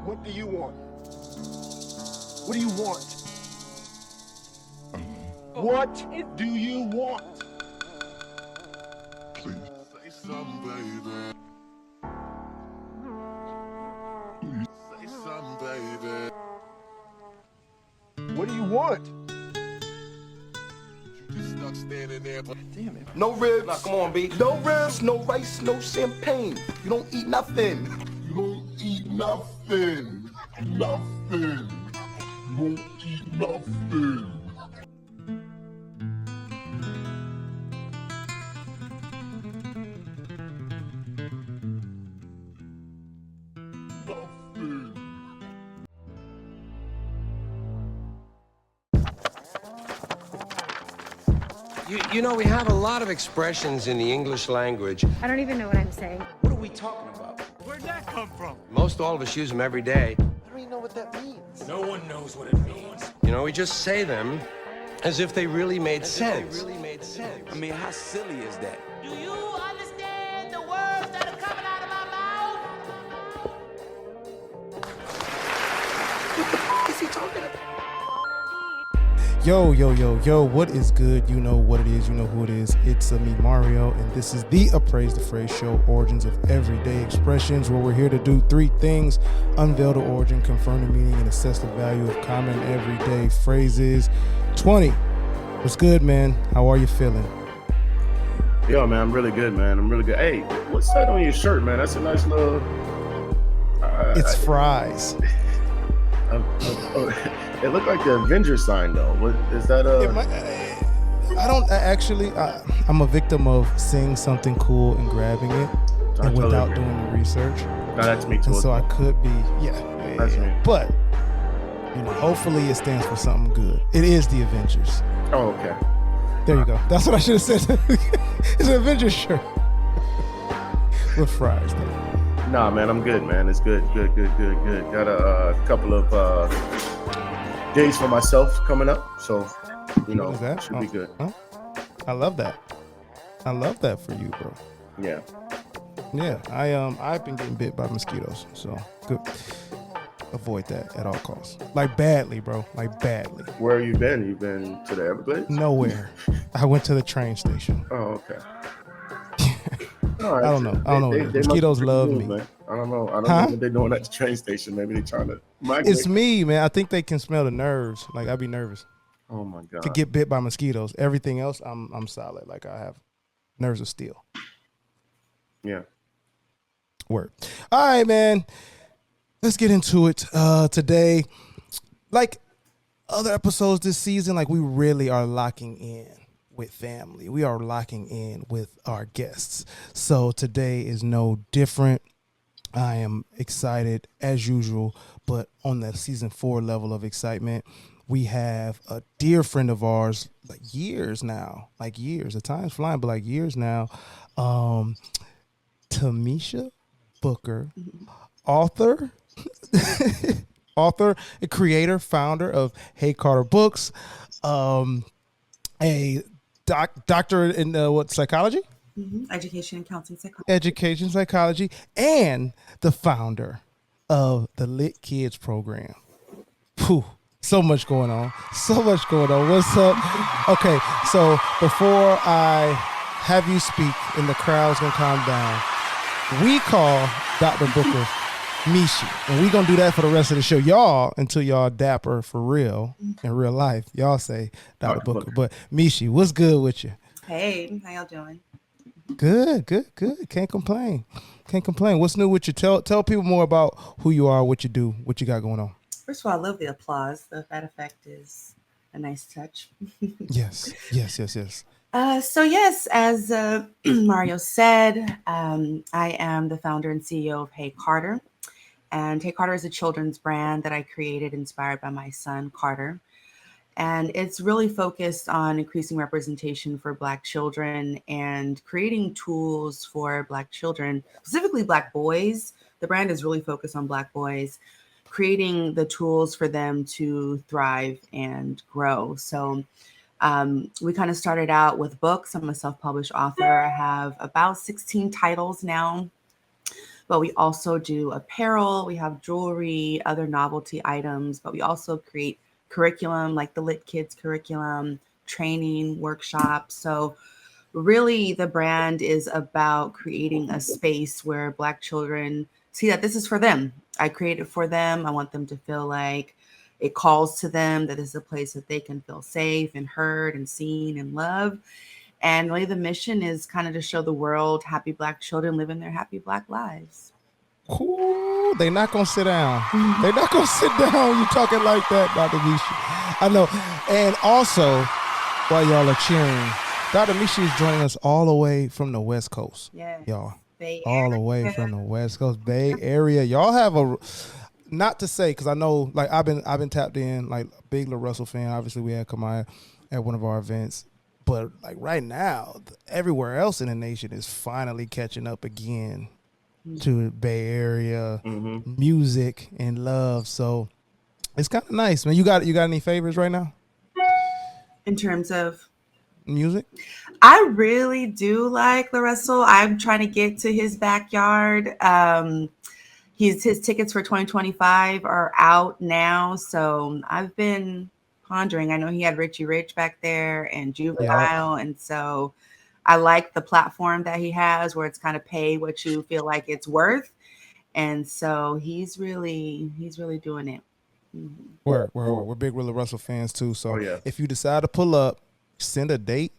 What do you want? What do you want? What do you want? Please say something, baby. Please say something, baby. What do you want? You just stuck standing there, but Damn it. No ribs. Now, come on, B. No ribs, no rice, no champagne. You don't eat nothing. you don't eat nothing. Nothing. You don't eat nothing. Nothing. You know, we have a lot of expressions in the English language. I don't even know what I'm saying. What are we talking about? Where'd that come from? Most all of us use them every day. I don't even know what that means. No one knows what it means. You know, we just say them as if they really made sense. I mean, how silly is that? Do you understand the words that are coming out of my mouth? What is he talking about? Yo, what is good? You know what it is, you know who it is. It's me, Mario, and this is the Appraise the Phrase show, Origins of Everyday Expressions, where we're here to do three things: unveil the origin, confirm the meaning, and assess the value of common everyday phrases. 20. What's good, man? How are you feeling? Yo, man, I'm really good, man. I'm really good. Hey, what's that on your shirt, man? That's a nice little... It's fries. It looked like the Avenger sign, though. What is that? I'm a victim of seeing something cool and grabbing it and totally without agree. doing the research. No, that's me too. And so I could be, That's me. But, you know, hopefully it stands for something good. It is the Avengers. Oh, okay. There you go. That's what I should have said. It's an Avengers shirt. With fries, though. Nah, man, I'm good, man. It's good. Got a couple of days for myself coming up, so you know, What is that? should be good. Huh? I love that. I love that for you, bro. Yeah. Yeah, I've been getting bit by mosquitoes, so good. Avoid that at all costs. Like badly, bro. Like badly. Where have you been? You been to the Everglades? Nowhere. I went to the train station. Oh, okay. All right. I don't know. They must Mosquitoes be love cool, me. Man. I don't know. I don't Huh? know what they're doing at the train station. Maybe they're trying to migrate. It's me, man. I think they can smell the nerves. Like I'd be nervous Oh my god. to get bit by mosquitoes. Everything else, I'm solid. Like I have nerves of steel. Yeah. Word. All right, man. Let's get into it. Today, like other episodes this season, like we really are locking in with family. We are locking in with our guests. So today is no different. I am excited as usual, but on the season 4 level of excitement, we have a dear friend of ours, like years now, like years. The time's flying, but like years now. Thomisia Booker, author, a creator, founder of Hey Carter Books, a doctor in psychology? Education and counseling psychology. Education psychology, and the founder of the Lit Kids program. Whew, so much going on. What's up? Okay, so before I have you speak and the crowd's gonna calm down, we call Dr. Booker Mishi, and we gonna do that for the rest of the show. Y'all, until y'all dapper for real in real life, y'all say Dr. Booker. But Mishi, what's good with you? Hey, how y'all doing? Good. Can't complain. What's new with you? Tell people more about who you are, what you do, what you got going on. First of all, I love the applause. That effect is a nice touch. Yes. So yes, as Mario said, I am the founder and CEO of Hey Carter. And Hey Carter is a children's brand that I created inspired by my son, Carter. And it's really focused on increasing representation for Black children and creating tools for Black children, specifically Black boys. The brand is really focused on Black boys, creating the tools for them to thrive and grow. So we kind of started out with books. I'm a self-published author. I have about 16 titles now. but we also do apparel. We have jewelry, other novelty items, but we also create curriculum like the Lit Kids curriculum, training, workshops. So really the brand is about creating a space where Black children see that this is for them. I create it for them. I want them to feel like it calls to them, that this is a place that they can feel safe and heard and seen and loved. And really the mission is kind of to show the world happy Black children living their happy Black lives. Ooh, they not gonna sit down. They not gonna sit down. You talking like that, Dr. Mishi. I know. And also, while y'all are cheering, Dr. Mishi is joining us all the way from the West Coast. Yeah, y'all. Bay all the way from the West Coast, Bay Area. Y'all have a, not to say, because I know, like I've been tapped in, like big Lil Russell fan. Obviously, we had Kamaya at one of our events, but like right now, everywhere else in the nation is finally catching up again to Bay Area music and love. So it's kind of nice, man. You got any favorites right now in terms of music? I really do like Lil Russell. I'm trying to get to his backyard. His tickets for 2025 are out now, so I've been pondering. I know he had Richie Rich back there and Juvenile, and so I like the platform that he has where it's kind of pay what you feel like it's worth. And so he's really doing it. We're big Lil Russell fans too. So if you decide to pull up, send a date.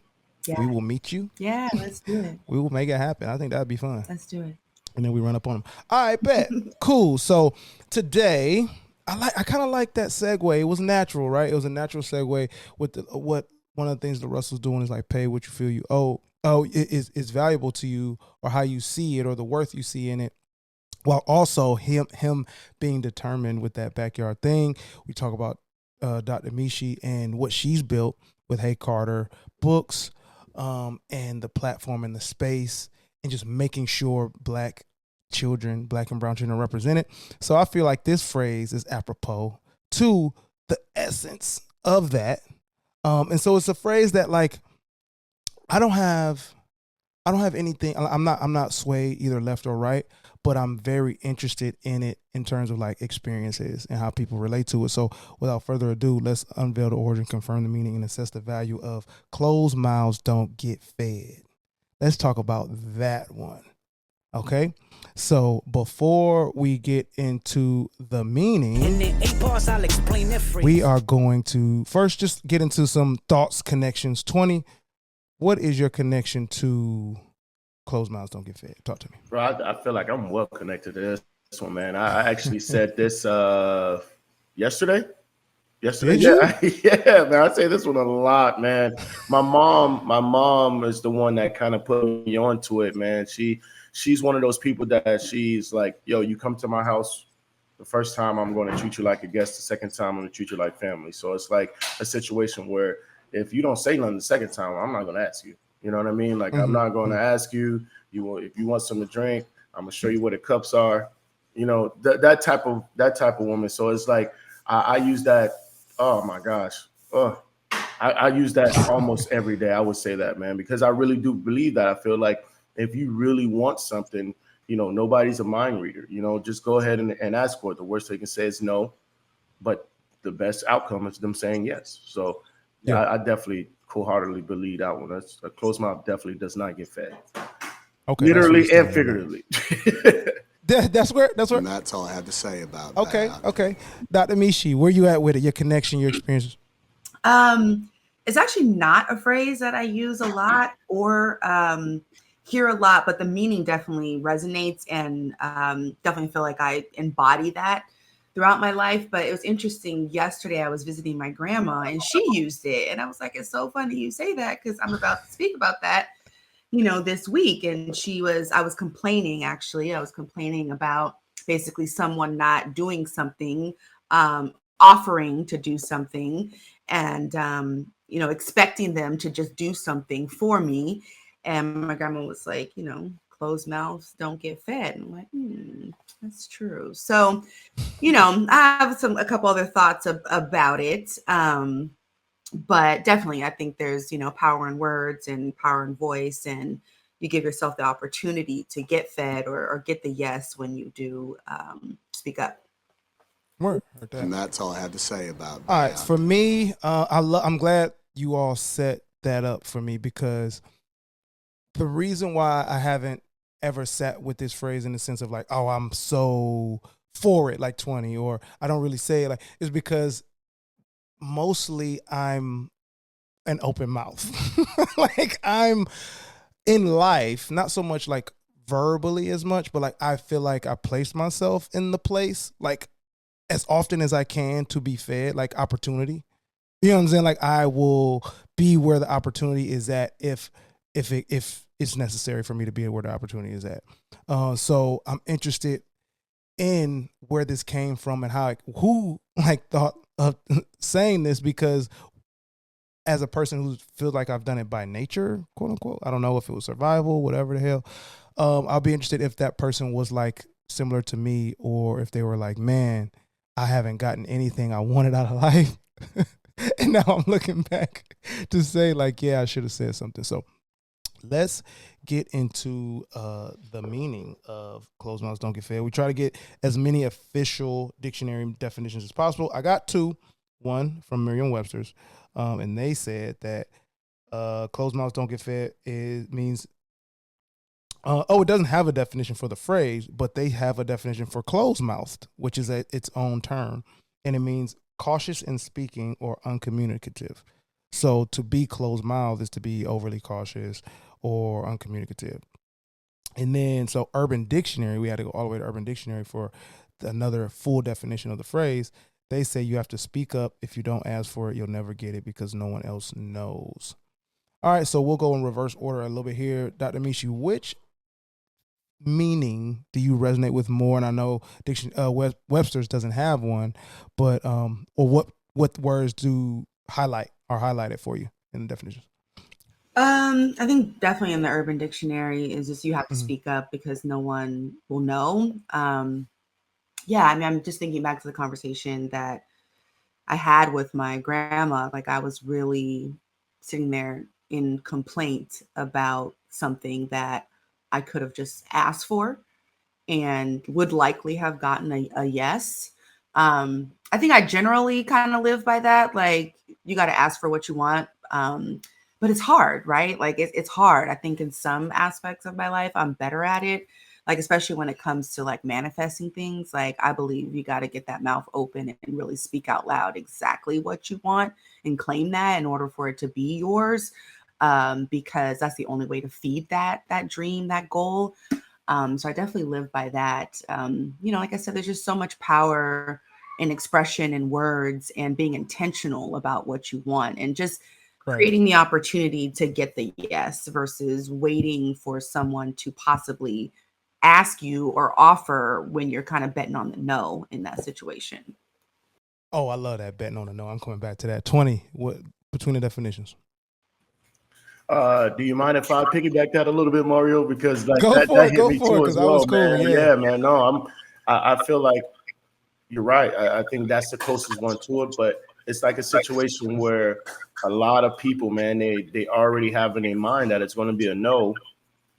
We will meet you. Yeah, let's do it. We will make it happen. I think that'd be fun. Let's do it. And then we run up on them. All right, bet. Cool. So today, I kind of like that segue. It was natural, right? It was a natural segue with what one of the things that Russell's doing is like pay what you feel you owe. It is valuable to you, or how you see it, or the worth you see in it, while also him being determined with that backyard thing. We talk about Dr. Mishi and what she's built with Hey Carter books, and the platform and the space, and just making sure Black children, Black and brown children, are represented. So I feel like this phrase is apropos to the essence of that. And so it's a phrase that, like, I don't have anything. I'm not swayed either left or right, but I'm very interested in it in terms of like experiences and how people relate to it. So without further ado, let's unveil the origin, confirm the meaning, and assess the value of closed mouths don't get fed. Let's talk about that one. Okay, so before we get into the meaning, in the 8 parts, I'll explain that phrase. We are going to first just get into some thoughts, connections. 20, what is your connection to closed mouths don't get fed? Talk to me. Bro, I feel like I'm well connected to this one, man. I actually said this yesterday. Did you? Yeah, man. I say this one a lot, man. My mom is the one that kind of put me onto it, man. She's one of those people that she's like, yo, you come to my house the first time, I'm going to treat you like a guest. The second time, I'm going to treat you like family. So it's like a situation where if you don't say nothing the second time, I'm not going to ask you. You know what I mean? Like, I'm not going to ask you. If you want something to drink, I'm going to show you where the cups are. You know, that type of woman. So it's like I use that. Oh my gosh. I use that almost every day. I would say that, man, because I really do believe that. I feel like if you really want something, you know, nobody's a mind reader. You know, just go ahead and ask for it. The worst they can say is no, but the best outcome is them saying yes. So yeah, I definitely wholeheartedly believe that one. That's a closed mouth definitely does not get fed. Okay, literally and figuratively. That's where. And that's all I have to say about that. Okay. Dr. Mishi, where you at with it? Your connection, your experiences? It's actually not a phrase that I use a lot or hear a lot, but the meaning definitely resonates, and definitely feel like I embody that throughout my life. But it was interesting. Yesterday, I was visiting my grandma, and she used it, and I was like, "It's so funny you say that," because I'm about to speak about that, you know, this week. And I was complaining about basically someone not doing something, offering to do something, and you know, expecting them to just do something for me. And my grandma was like, you know, closed mouths don't get fed. And I'm like, that's true. So, you know, I have a couple other thoughts about it. But definitely, I think there's, you know, power in words and power in voice, and you give yourself the opportunity to get fed or get the yes when you do speak up. Word. Heard that. And that's all I had to say about All right, for me, I'm glad you all set that up for me, because the reason why I haven't ever sat with this phrase in the sense of like, oh, I'm so for it, like 20, or I don't really say it, like, is because mostly I'm an open mouth. Like, I'm in life, not so much like verbally as much, but like I feel like I place myself in the place, like, as often as I can to be fed, like opportunity. You know what I'm saying? Like, I will be where the opportunity is at if it's necessary for me to be where the opportunity is at. So I'm interested in where this came from and who thought of saying this, because as a person who feels like I've done it by nature, quote unquote, I don't know if it was survival, whatever the hell. I'll be interested if that person was like similar to me, or if they were like, man, I haven't gotten anything I wanted out of life. And now I'm looking back to say like, yeah, I should have said something. So let's get into the meaning of closed mouths don't get fed. We try to get as many official dictionary definitions as possible. I got two, one from Merriam-Webster's, and they said that closed mouths don't get fed means, it doesn't have a definition for the phrase, but they have a definition for closed-mouthed, which is its own term, and it means cautious in speaking or uncommunicative. So to be closed-mouthed is to be overly cautious or uncommunicative. And then, so Urban Dictionary, we had to go all the way to Urban Dictionary for another full definition of the phrase. They say you have to speak up. If you don't ask for it, you'll never get it because no one else knows. All right, so we'll go in reverse order a little bit here. Dr. Mishi, which meaning do you resonate with more? And I know Webster's doesn't have one, but or what words do are highlighted for you in the definitions? I think definitely in the Urban Dictionary is just you have to speak up because no one will know. Yeah, I mean, I'm just thinking back to the conversation that I had with my grandma. Like, I was really sitting there in complaint about something that I could have just asked for and would likely have gotten a yes. I think I generally kind of live by that. Like, you got to ask for what you want. But it's hard, right? Like, it's hard. I think in some aspects of my life, I'm better at it. Like, especially when it comes to like manifesting things. Like, I believe you got to get that mouth open and really speak out loud exactly what you want and claim that in order for it to be yours. Because that's the only way to feed that dream, that goal. So I definitely live by that. Like I said, there's just so much power in expression and words and being intentional about what you want and just creating the opportunity to get the yes versus waiting for someone to possibly ask you or offer when you're kind of betting on the no in that situation. Oh, I love that, betting on the no. I'm coming back to that. 20, what between the definitions? Do you mind if I piggyback that a little bit, Mario? Because like Go that for it, hit me too as well, man. Yeah, man. No, I feel like you're right. I think that's the closest one to it, but it's like a situation where a lot of people, man, they already have in their mind that it's going to be a no,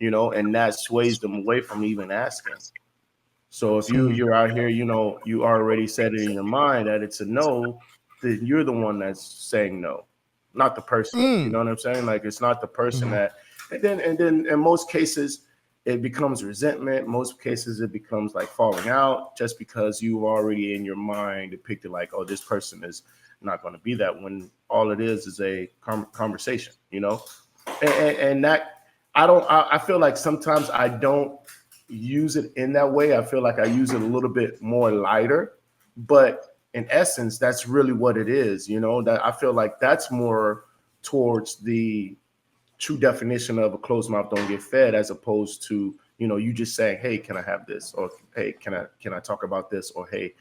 and that sways them away from even asking. So if you're out here, you already said it in your mind that it's a no, then you're the one that's saying no, not the person. You know what I'm saying? Like, it's not the person that, and then in most cases it becomes resentment. Most cases it becomes like falling out just because you already in your mind depicted like, oh, this person is not going to be that, when all it is a conversation, and that I feel like sometimes I don't use it in that way. I feel like I use it a little bit more lighter, but in essence, that's really what it is. That I feel like that's more towards the true definition of a closed mouth don't get fed, as opposed to, you just saying, hey, can I have this? Or, hey, can I talk about this? Or, hey,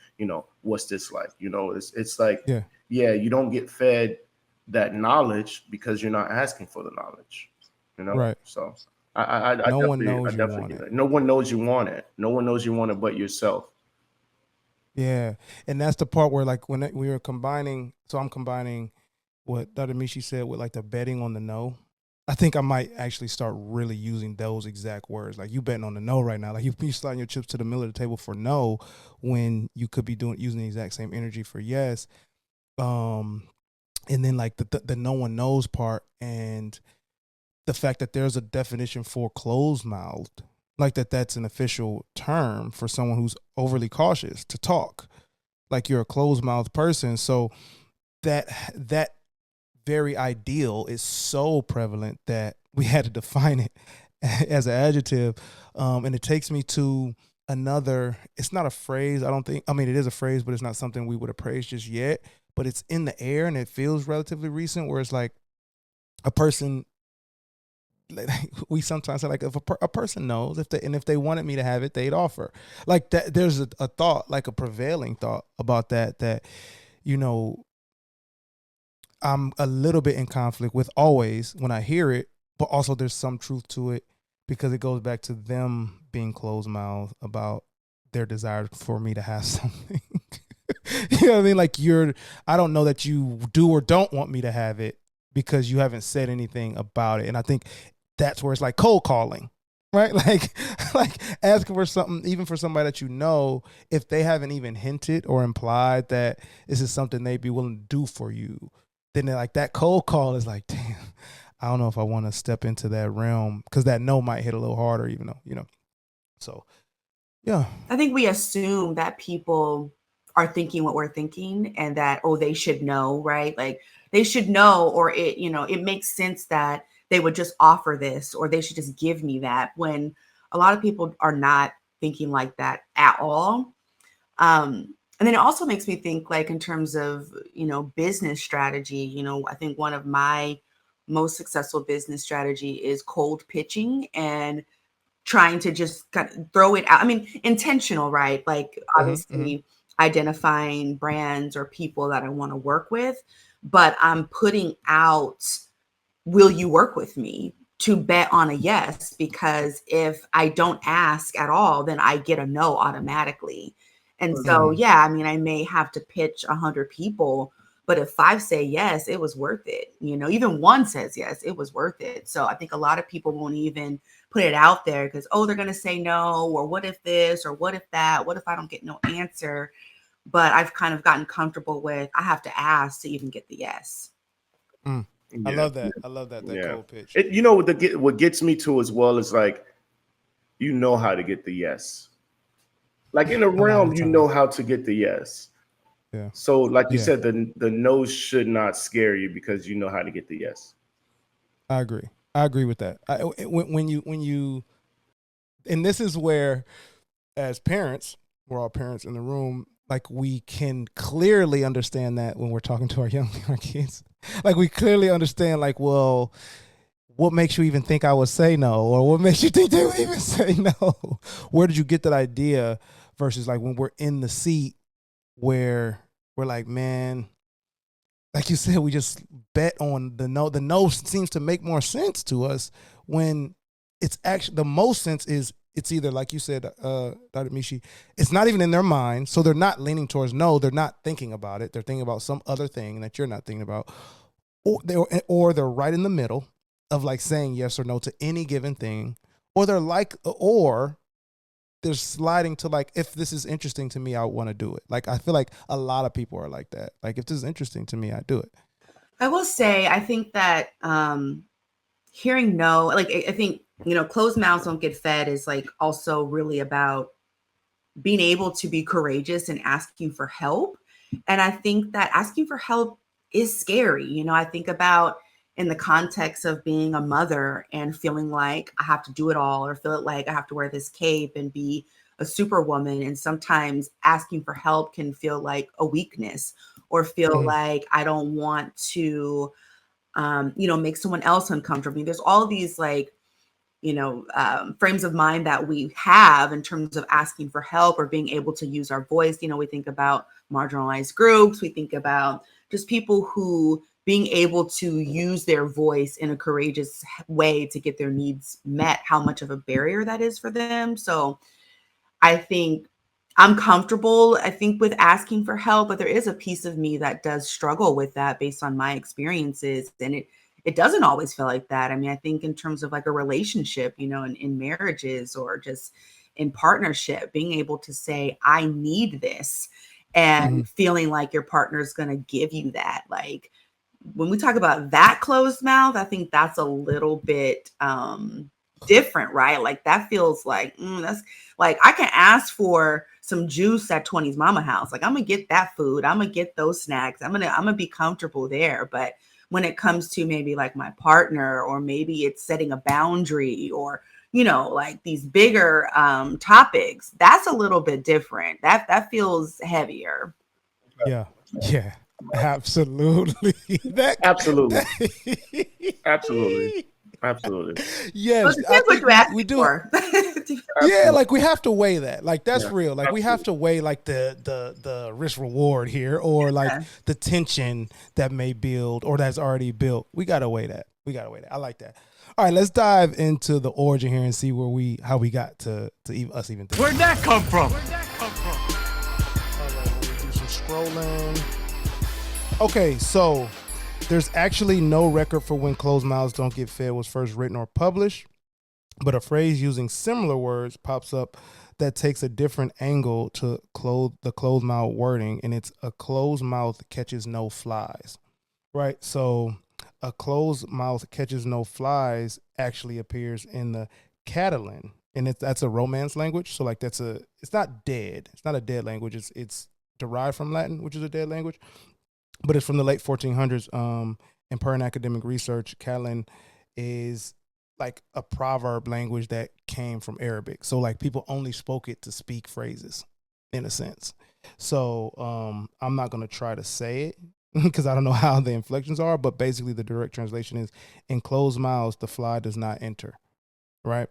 what's this like? It's like, yeah, you don't get fed that knowledge because you're not asking for the knowledge, Right. So no one knows you want it. No one knows you want it. No one knows you want it but yourself. Yeah. And that's the part where, like, when we were combining, so I'm combining what Dr. Mishi said with like the betting on the no. I think I might actually start really using those exact words. Like, you betting on the no right now. Like, you sliding your chips to the middle of the table for no when you could be using the exact same energy for yes. And then like the no one knows part, and the fact that there's a definition for closed mouthed, like that's an official term for someone who's overly cautious to talk. Like, you're a closed mouthed person. So that very ideal is so prevalent that we had to define it as an adjective. And it takes me to another, it's not a phrase, I don't think, I mean, it is a phrase, but it's not something we would appraise just yet, but it's in the air and it feels relatively recent, where it's like a person, like, we sometimes say, like, if a person knows, if they wanted me to have it, they'd offer. Like that, there's a thought, like a prevailing thought about that, you know, I'm a little bit in conflict with always when I hear it, but also there's some truth to it, because it goes back to them being closed mouthed about their desire for me to have something. You know what I mean? Like, I don't know that you do or don't want me to have it because you haven't said anything about it. And I think that's where it's like cold calling, right? Like asking for something, even for somebody that you know, if they haven't even hinted or implied that this is something they'd be willing to do for you, then they're like, that cold call is like, damn, I don't know if I want to step into that realm, because that no might hit a little harder, even though, you know. So, yeah. I think we assume that people are thinking what we're thinking, and that, oh, they should know, right? Like, they should know, or it, you know, it makes sense that they would just offer this, or they should just give me that, when a lot of people are not thinking like that at all. And then it also makes me think, like, in terms of, you know, business strategy, you know, I think one of my most successful business strategy is cold pitching and trying to just kind of throw it out. I mean, intentional, right? Like, obviously identifying brands or people that I want to work with, but I'm putting out, will you work with me, to bet on a yes, because if I don't ask at all, then I get a no automatically. And so, yeah, I mean, I may have to pitch 100 people, but if 5 say yes, it was worth it. You know, even 1 says yes, it was worth it. So I think a lot of people won't even put it out there because, oh, they're going to say no, or what if this, or what if that, what if I don't get no answer? But I've kind of gotten comfortable with, I have to ask to even get the yes. I love that. I love that cold pitch. You know what gets me to as well is, like, you know how to get the yes. Like, in a realm, you know how to get the yes. Yeah. So, like you said, the no should not scare you because you know how to get the yes. I agree with that. When you, and this is where, as parents, we're all parents in the room, like, we can clearly understand that when we're talking to our kids. Like, we clearly understand, like, well, what makes you even think I would say no? Or what makes you think they would even say no? Where did you get that idea? Versus, like, when we're in the seat where we're like, man, like you said, we just bet on the no. The no seems to make more sense to us, when it's actually, the most sense is, it's either, like you said, Dr. Mishi, it's not even in their mind. So they're not leaning towards no. They're not thinking about it. They're thinking about some other thing that you're not thinking about. Or they're right in the middle of, like, saying yes or no to any given thing. Or they're sliding to, like, if this is interesting to me, I want to do it. Like, I feel like a lot of people are like that. Like, if this is interesting to me, I do it. I will say, I think that hearing no, like, I think, you know, closed mouths don't get fed is, like, also really about being able to be courageous and asking for help. And I think that asking for help is scary. You know, I think about, in the context of being a mother and feeling like I have to do it all, or feel like I have to wear this cape and be a superwoman. And sometimes asking for help can feel like a weakness, or feel like I don't want to, you know, make someone else uncomfortable. There's all these, like, you know, frames of mind that we have in terms of asking for help or being able to use our voice. You know, we think about marginalized groups. We think about just people who being able to use their voice in a courageous way to get their needs met, how much of a barrier that is for them. So I think I'm comfortable, I think, with asking for help, but there is a piece of me that does struggle with that based on my experiences. And it it doesn't always feel like that. I mean, I think in terms of like a relationship, you know, in marriages or just in partnership, being able to say, I need this, and feeling like your partner's going to give you that. Like when we talk about that closed mouth, I think that's a little bit different, right? Like that feels like that's like I can ask for some juice at 20's mama house. Like I'm gonna get that food, I'm gonna get those snacks, I'm gonna be comfortable there. But when it comes to maybe like my partner, or maybe it's setting a boundary, or you know, like these bigger topics, that's a little bit different. That feels heavier. Yeah. Absolutely. Absolutely. Absolutely. Yes, Well, I it depends what think you ask we do. for. Yeah, like we have to weigh that. Like that's Yeah, real. Like we have to weigh like the risk reward here, or like the tension that may build or that's already built. We gotta weigh that. I like that. All right, let's dive into the origin here and see how we got to us even think. Where'd that come from? All right, let me do some scrolling. Okay, so there's actually no record for when closed mouths don't get fed was first written or published, but a phrase using similar words pops up that takes a different angle to the closed mouth wording, and it's a closed mouth catches no flies, right? So a closed mouth catches no flies actually appears in the Catalan, and that's a Romance language. So like it's not dead. It's not a dead language. It's derived from Latin, which is a dead language, but it's from the late 1400s. And per an academic research, Catalan is like a proverb language that came from Arabic. So like people only spoke it to speak phrases in a sense. So I'm not going to try to say it because I don't know how the inflections are, but basically the direct translation is, in closed mouths, the fly does not enter, right?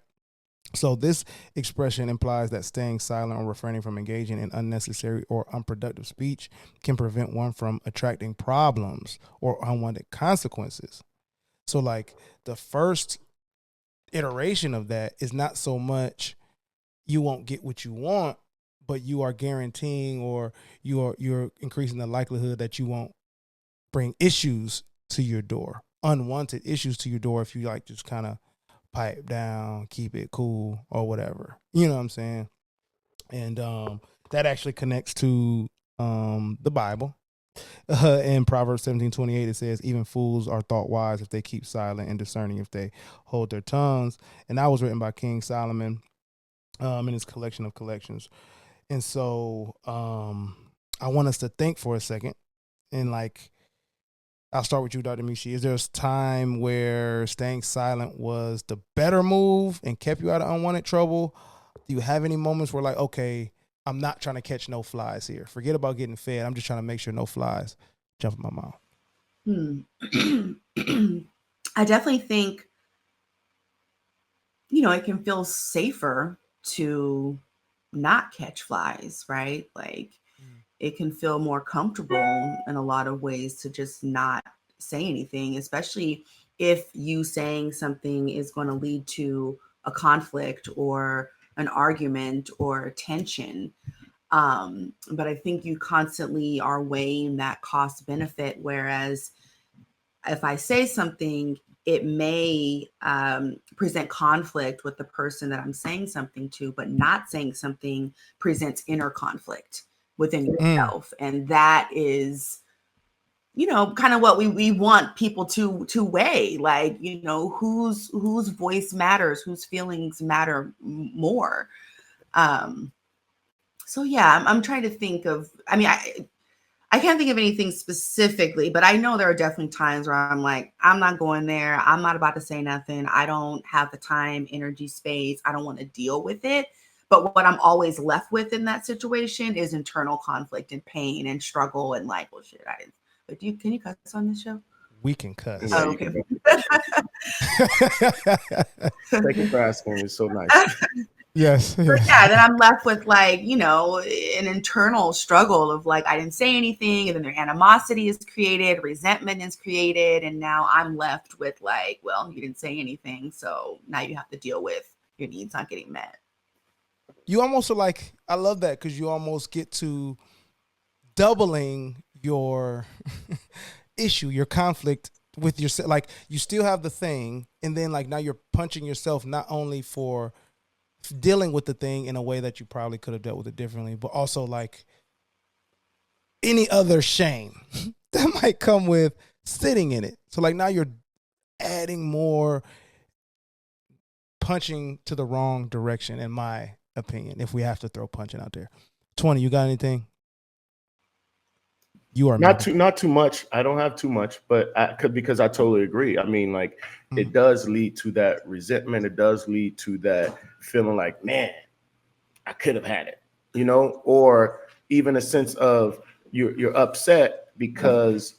So this expression implies that staying silent or refraining from engaging in unnecessary or unproductive speech can prevent one from attracting problems or unwanted consequences. So like the first iteration of that is not so much you won't get what you want, but you are guaranteeing, or you're increasing the likelihood that you won't bring issues to your door, unwanted issues to your door, if you like just kind of pipe down, keep it cool or whatever. You know what I'm saying? And that actually connects to the Bible. In Proverbs 17:28, it says, even fools are thought wise if they keep silent, and discerning if they hold their tongues. And that was written by King Solomon in his collection of collections. And so I want us to think for a second, and like, I'll start with you, Dr. Mishi. Is there a time where staying silent was the better move and kept you out of unwanted trouble? Do you have any moments where like, okay, I'm not trying to catch no flies here. Forget about getting fed. I'm just trying to make sure no flies jump in my mouth. I definitely think, you know, it can feel safer to not catch flies, right? Like it can feel more comfortable in a lot of ways to just not say anything, especially if you saying something is going to lead to a conflict or an argument or tension. But I think you constantly are weighing that cost benefit. Whereas if I say something, it may present conflict with the person that I'm saying something to, but not saying something presents inner conflict within yourself. And that is, you know, kind of what we want people to weigh, like, you know, whose voice matters, whose feelings matter more. So yeah, I'm trying to think of, I mean, I can't think of anything specifically, but I know there are definitely times where I'm like, I'm not going there. I'm not about to say nothing. I don't have the time, energy, space. I don't want to deal with it. But what I'm always left with in that situation is internal conflict and pain and struggle and like, well, shit, but can you cuss on this show? We can cuss. Oh, okay. Thank you for asking. It's so nice. Yes. Yeah, then I'm left with like, you know, an internal struggle of like, I didn't say anything, and then their animosity is created, resentment is created, and now I'm left with like, well, you didn't say anything, so now you have to deal with your needs not getting met. You almost are like, I love that, because you almost get to doubling your issue, your conflict with your, like, you still have the thing, and then like now you're punching yourself not only for dealing with the thing in a way that you probably could have dealt with it differently, but also like any other shame that might come with sitting in it. So like now you're adding more punching to the wrong direction, in my opinion, if we have to throw punching out there. 20, you got anything? You are not too much. I don't have too much, but because I totally agree. I mean, like it does lead to that resentment. It does lead to that feeling like, man, I could have had it, you know, or even a sense of you're upset because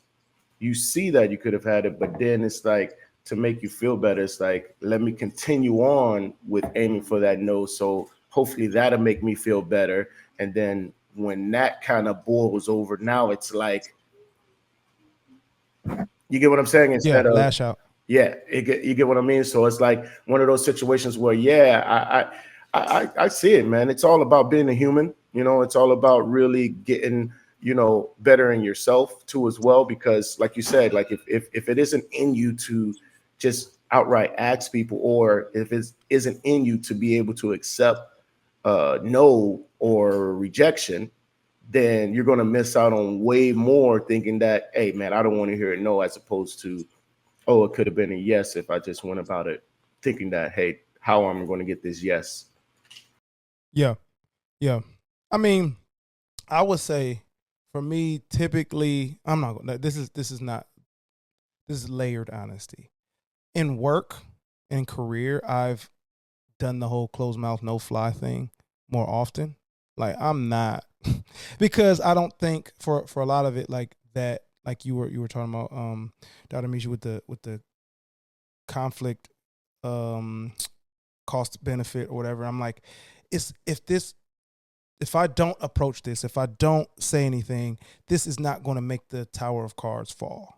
you see that you could have had it, but then it's like, to make you feel better, it's like, let me continue on with aiming for that no. So hopefully that'll make me feel better. And then when that kind of boils over, now it's like, you get what I'm saying? Instead of lash out. Yeah, you get what I mean? So it's like one of those situations where, yeah, I see it, man. It's all about being a human. You know, it's all about really getting, you know, bettering yourself too as well. Because like you said, like if it isn't in you to just outright ask people, or if it isn't in you to be able to accept no or rejection, then you're going to miss out on way more thinking that, hey, man, I don't want to hear a no, as opposed to, oh, it could have been a yes if I just went about it thinking that, hey, how am I going to get this yes? Yeah. Yeah. I mean, I would say for me, typically, I'm not going to, this is layered honesty. In work and career, I've done the whole closed mouth, no fly thing more often. Like I'm not, because I don't think for a lot of it, like that, like you were talking about, Dr. Mishi, with the conflict, cost benefit or whatever. I'm like, if I don't approach this, if I don't say anything, this is not going to make the tower of cards fall.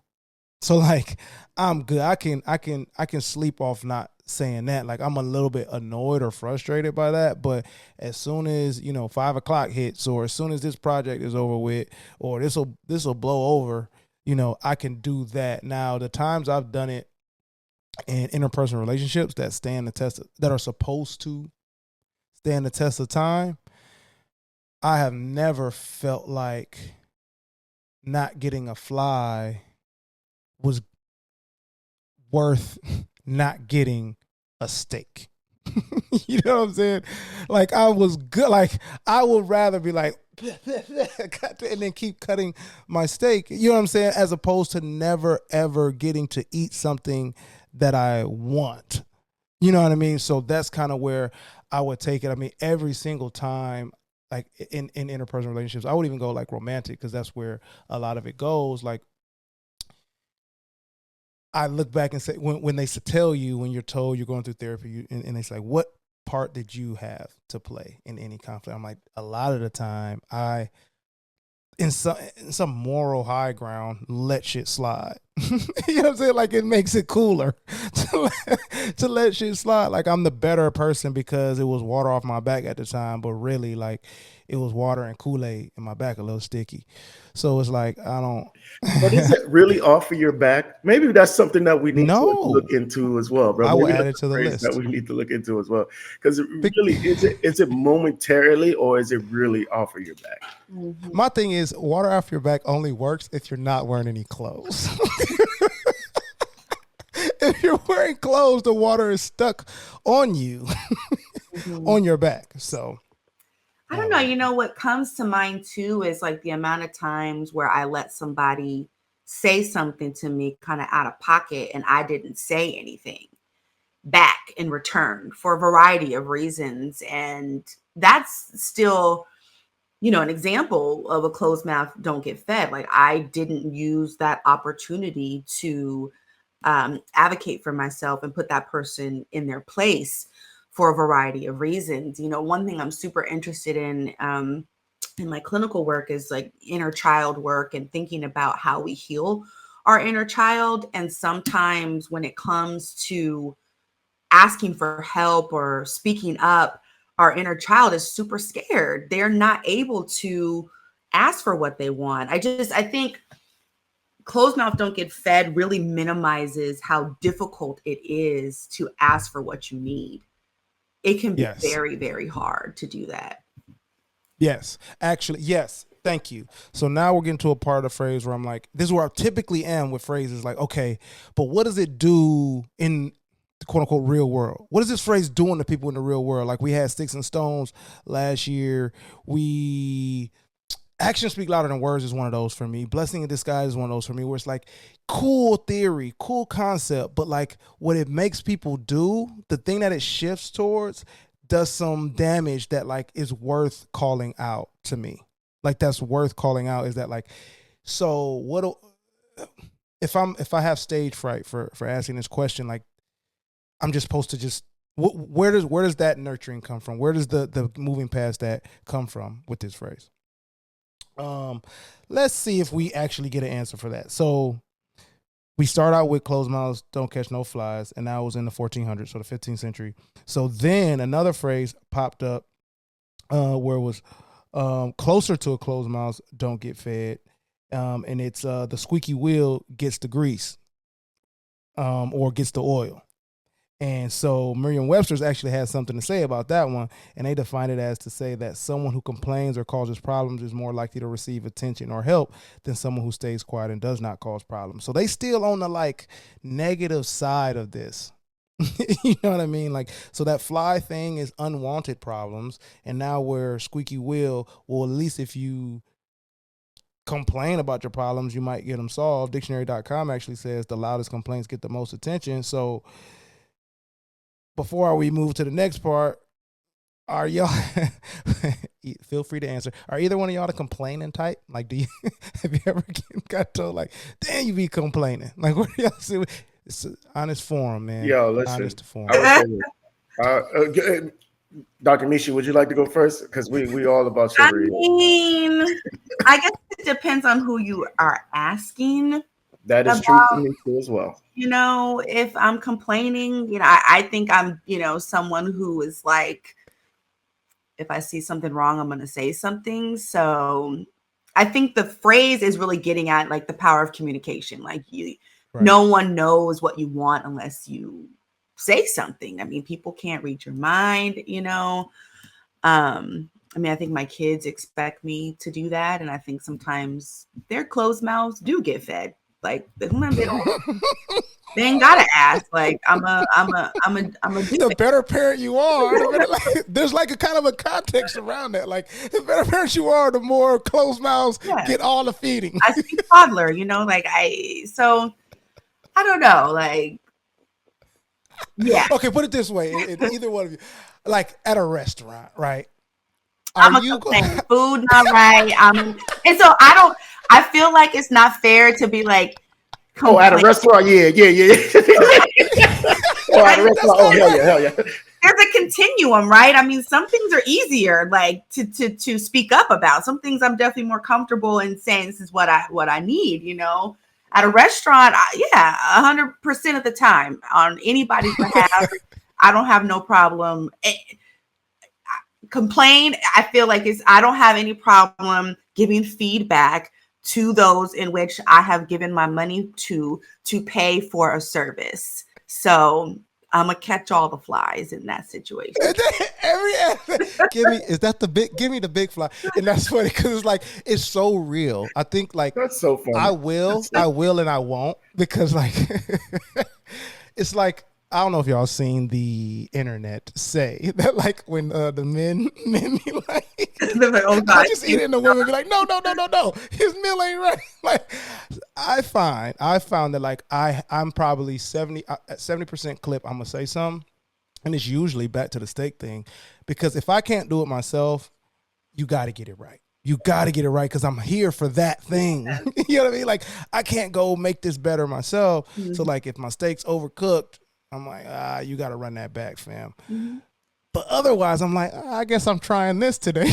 So like, I'm good. I can sleep off not saying that. Like I'm a little bit annoyed or frustrated by that, but as soon as 5 o'clock hits, or as soon as this project is over with, or this will blow over, I can do that. Now the times I've done it in interpersonal relationships that stand the test, that are supposed to stand the test of time, I have never felt like not getting a fly was worth not getting a steak. You know what I'm saying? Like I was good. Like I would rather be like, and then keep cutting my steak. You know what I'm saying? As opposed to never ever getting to eat something that I want. You know what I mean? So that's kind of where I would take it. I mean, every single time, like in interpersonal relationships, I would even go like romantic, because that's where a lot of it goes. Like I look back and say, when they tell you, when you're told you're going through therapy, and they say, like, what part did you have to play in any conflict? I'm like, a lot of the time, in some moral high ground, let shit slide. You know what I'm saying? Like it makes it cooler to let shit slide. Like I'm the better person because it was water off my back at the time, but really like it was water and Kool-Aid in my back, a little sticky. So it's like, I don't. But is it really off of your back? Maybe that's something that we need to look into as well, bro. I will Maybe add it to the list that we need to look into as well. Because really, is it momentarily, or is it really off of your back? Mm-hmm. My thing is, water off your back only works if you're not wearing any clothes. If you're wearing clothes, the water is stuck on you, on your back. So I don't know. You know, what comes to mind too is like the amount of times where I let somebody say something to me kind of out of pocket and I didn't say anything back in return for a variety of reasons. And that's still, an example of a closed mouth don't get fed. Like I didn't use that opportunity to advocate for myself and put that person in their place for a variety of reasons. One thing I'm super interested in my clinical work is like inner child work and thinking about how we heal our inner child. And sometimes when it comes to asking for help or speaking up, our inner child is super scared. They're not able to ask for what they want. I think closed mouth don't get fed really minimizes how difficult it is to ask for what you need. It can be very, very hard to do that. Yes, actually, yes. Thank you. So now we're getting to a part of the phrase where I'm like, this is where I typically am with phrases like, okay, but what does it do in the quote unquote real world? What is this phrase doing to people in the real world? Like we had Sticks and Stones last year. Actions speak louder than words is one of those for me. Blessing in disguise is one of those for me, where it's like cool theory, cool concept, but like what it makes people do, the thing that it shifts towards does some damage that like is worth calling out to me. Like that's worth calling out is that like, so what if I have stage fright for asking this question, like I'm just supposed to just, where does that nurturing come from? Where does the moving past that come from with this phrase? Let's see if we actually get an answer for that. So we start out with closed mouths don't catch no flies, and that was in the 1400s, so the 15th century. So then another phrase popped up where it was closer to a closed mouth don't get fed, and it's the squeaky wheel gets the grease or gets the oil. And so Merriam-Webster's actually has something to say about that one, and they define it as to say that someone who complains or causes problems is more likely to receive attention or help than someone who stays quiet and does not cause problems. So they still on the like negative side of this. You know what I mean? Like, so that fly thing is unwanted problems, and now we're squeaky wheel. Well, at least if you complain about your problems, you might get them solved. Dictionary.com actually says the loudest complaints get the most attention. So before we move to the next part, are y'all feel free to answer? Are either one of y'all the complaining type? Like, do you have you ever got told like, damn, you be complaining? Like, what do y'all see? It's an honest forum, man. Yo, listen. Honest forum. I would say Dr. Mishi, would you like to go first? Because we all about sugar. I mean, I guess it depends on who you are asking. That is true for me too as well. You know, if I'm complaining, you know, I think I'm, you know, someone who is like, if I see something wrong, I'm going to say something. So I think the phrase is really getting at like the power of communication. Like no one knows what you want unless you say something. I mean, people can't read your mind, you know. I mean, I think my kids expect me to do that. And I think sometimes their closed mouths do get fed. Like they ain't gotta ask. Like I'm a the better parent you are, there's like a kind of a context around that. Like the better parent you are, the more closed mouths get all the feeding. I speak toddler, you know, like I don't know, like yeah. Okay, put it this way: in either one of you, like at a restaurant, right? I'm you food not right? And so I feel like it's not fair to be like, oh, at a restaurant, yeah. Oh, at a restaurant, oh hell yeah. There's a continuum, right? I mean, some things are easier, like to speak up about. Some things I'm definitely more comfortable in saying this is what I need, you know. At a restaurant, 100% of the time on anybody's behalf, I don't have no problem. Complain, I feel like I don't have any problem giving feedback to those in which I have given my money to pay for a service. So I'm gonna catch all the flies in that situation. Give me the big fly, and that's funny because it's like it's so real. I think like that's so funny. I will, and I won't because like it's like. I don't know if y'all seen the internet say that, like when the men be like, oh God, I just eat it, and the women be like, no, his meal ain't right. Like I found that like I'm probably 70% clip. I'm gonna say something, and it's usually back to the steak thing, because if I can't do it myself, you got to get it right. You got to get it right because I'm here for that thing. You know what I mean? Like I can't go make this better myself. Mm-hmm. So like if my steak's overcooked, I'm like, you got to run that back, fam. Mm-hmm. But otherwise, I'm like, I guess I'm trying this today.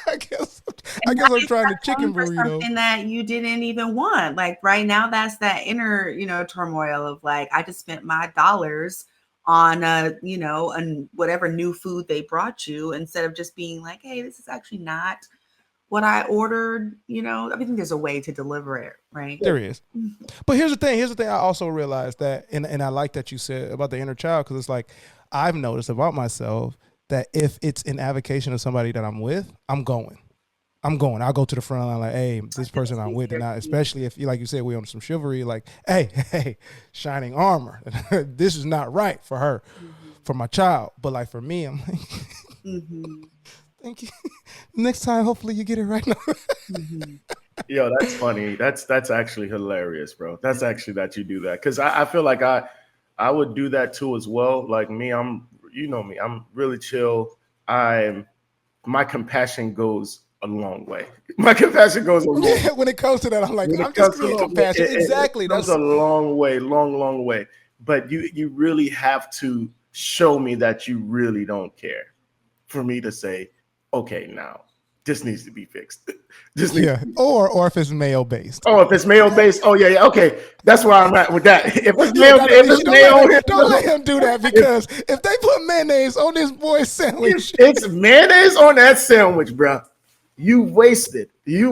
I guess I'm trying the chicken burrito. Something that you didn't even want. Like right now, that's that inner, you know, turmoil of like, I just spent my dollars on, you know, whatever new food they brought you, instead of just being like, hey, this is actually not what I ordered. I think there's a way to deliver it, right? There is. But here's the thing. I also realized that, and I like that you said about the inner child, because it's like I've noticed about myself that if it's an avocation of somebody that I'm with, I'm going. I'll go to the front line like, hey, this person I'm with, and especially if, like you said, we're on some chivalry, like, hey, shining armor. This is not right for her, for my child. But like for me, I'm like, thank you. Next time, hopefully you get it right now. Yo, that's funny. That's actually hilarious, bro. That's actually that you do that, because I feel like I would do that too as well. Like me, you know me, I'm really chill. My compassion goes a long way. My compassion goes a long way. When it comes to that, I'm like, I'm just being compassionate. Exactly. That's a long way, long way. But you really have to show me that you really don't care for me to say, okay, now this needs to be fixed. Or if it's male based. Oh, if it's male based, yeah, okay. That's where I'm at with that. If it's male, don't let him do that, because if they put mayonnaise on this boy's sandwich, it's mayonnaise on that sandwich, bro. You wasted that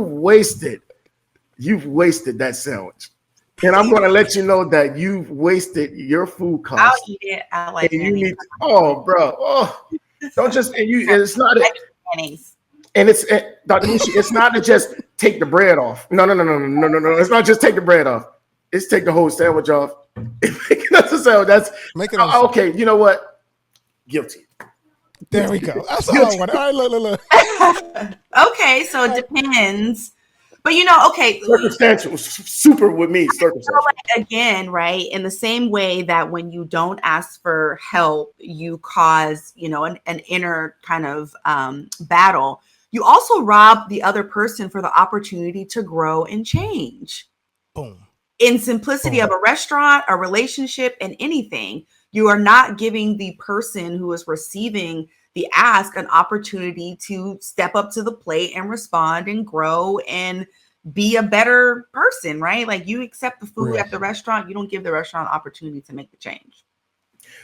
sandwich. And I'm going to let you know that you've wasted your food cost. I'll eat it. I like mayonnaise. Don't just, it's not mayonnaise. And it's, Dr. Mishi, it's not to just take the bread off. No. It's not just take the bread off. It's take the whole sandwich off. That's okay. You know what? Guilty. There we go. That's all I want. All right, look. Okay, so it depends. But okay. Circumstantial, super with me. Circumstantial. Again, right? In the same way that when you don't ask for help, you cause, an inner kind of battle. You also rob the other person for the opportunity to grow and change. Boom. In simplicity of a restaurant, a relationship, and anything, you are not giving the person who is receiving the ask an opportunity to step up to the plate and respond and grow and be a better person, right? Like, you accept the food at the restaurant, you don't give the restaurant an opportunity to make the change.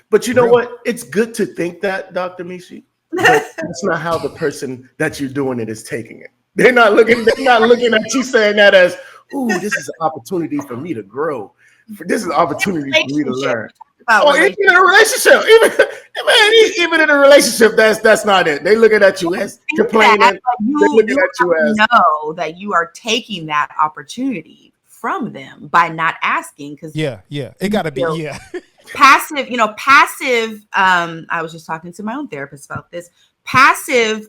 But you know what? It's good to think that, Dr. Mishi, but that's not how the person that you're doing it is taking it. They're not looking at you saying that as, ooh, this is an opportunity for me to grow. This is an opportunity for me to learn. Even in a relationship, even in a relationship, that's not it. They looking at you as complaining. You know that you are taking that opportunity from them by not asking. Because it got to be passive. Passive. I was just talking to my own therapist about this. Passive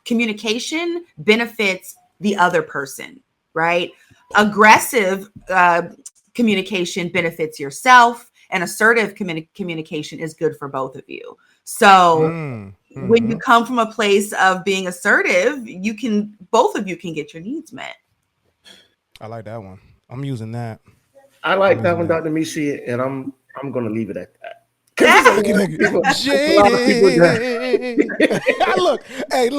communication benefits the other person, right? Aggressive communication benefits yourself. And assertive communication is good for both of you. So when you come from a place of being assertive, both of you can get your needs met. I like that one. I'm using that. I like that one, Dr. Mishi, and I'm going to leave it at that. Look. It's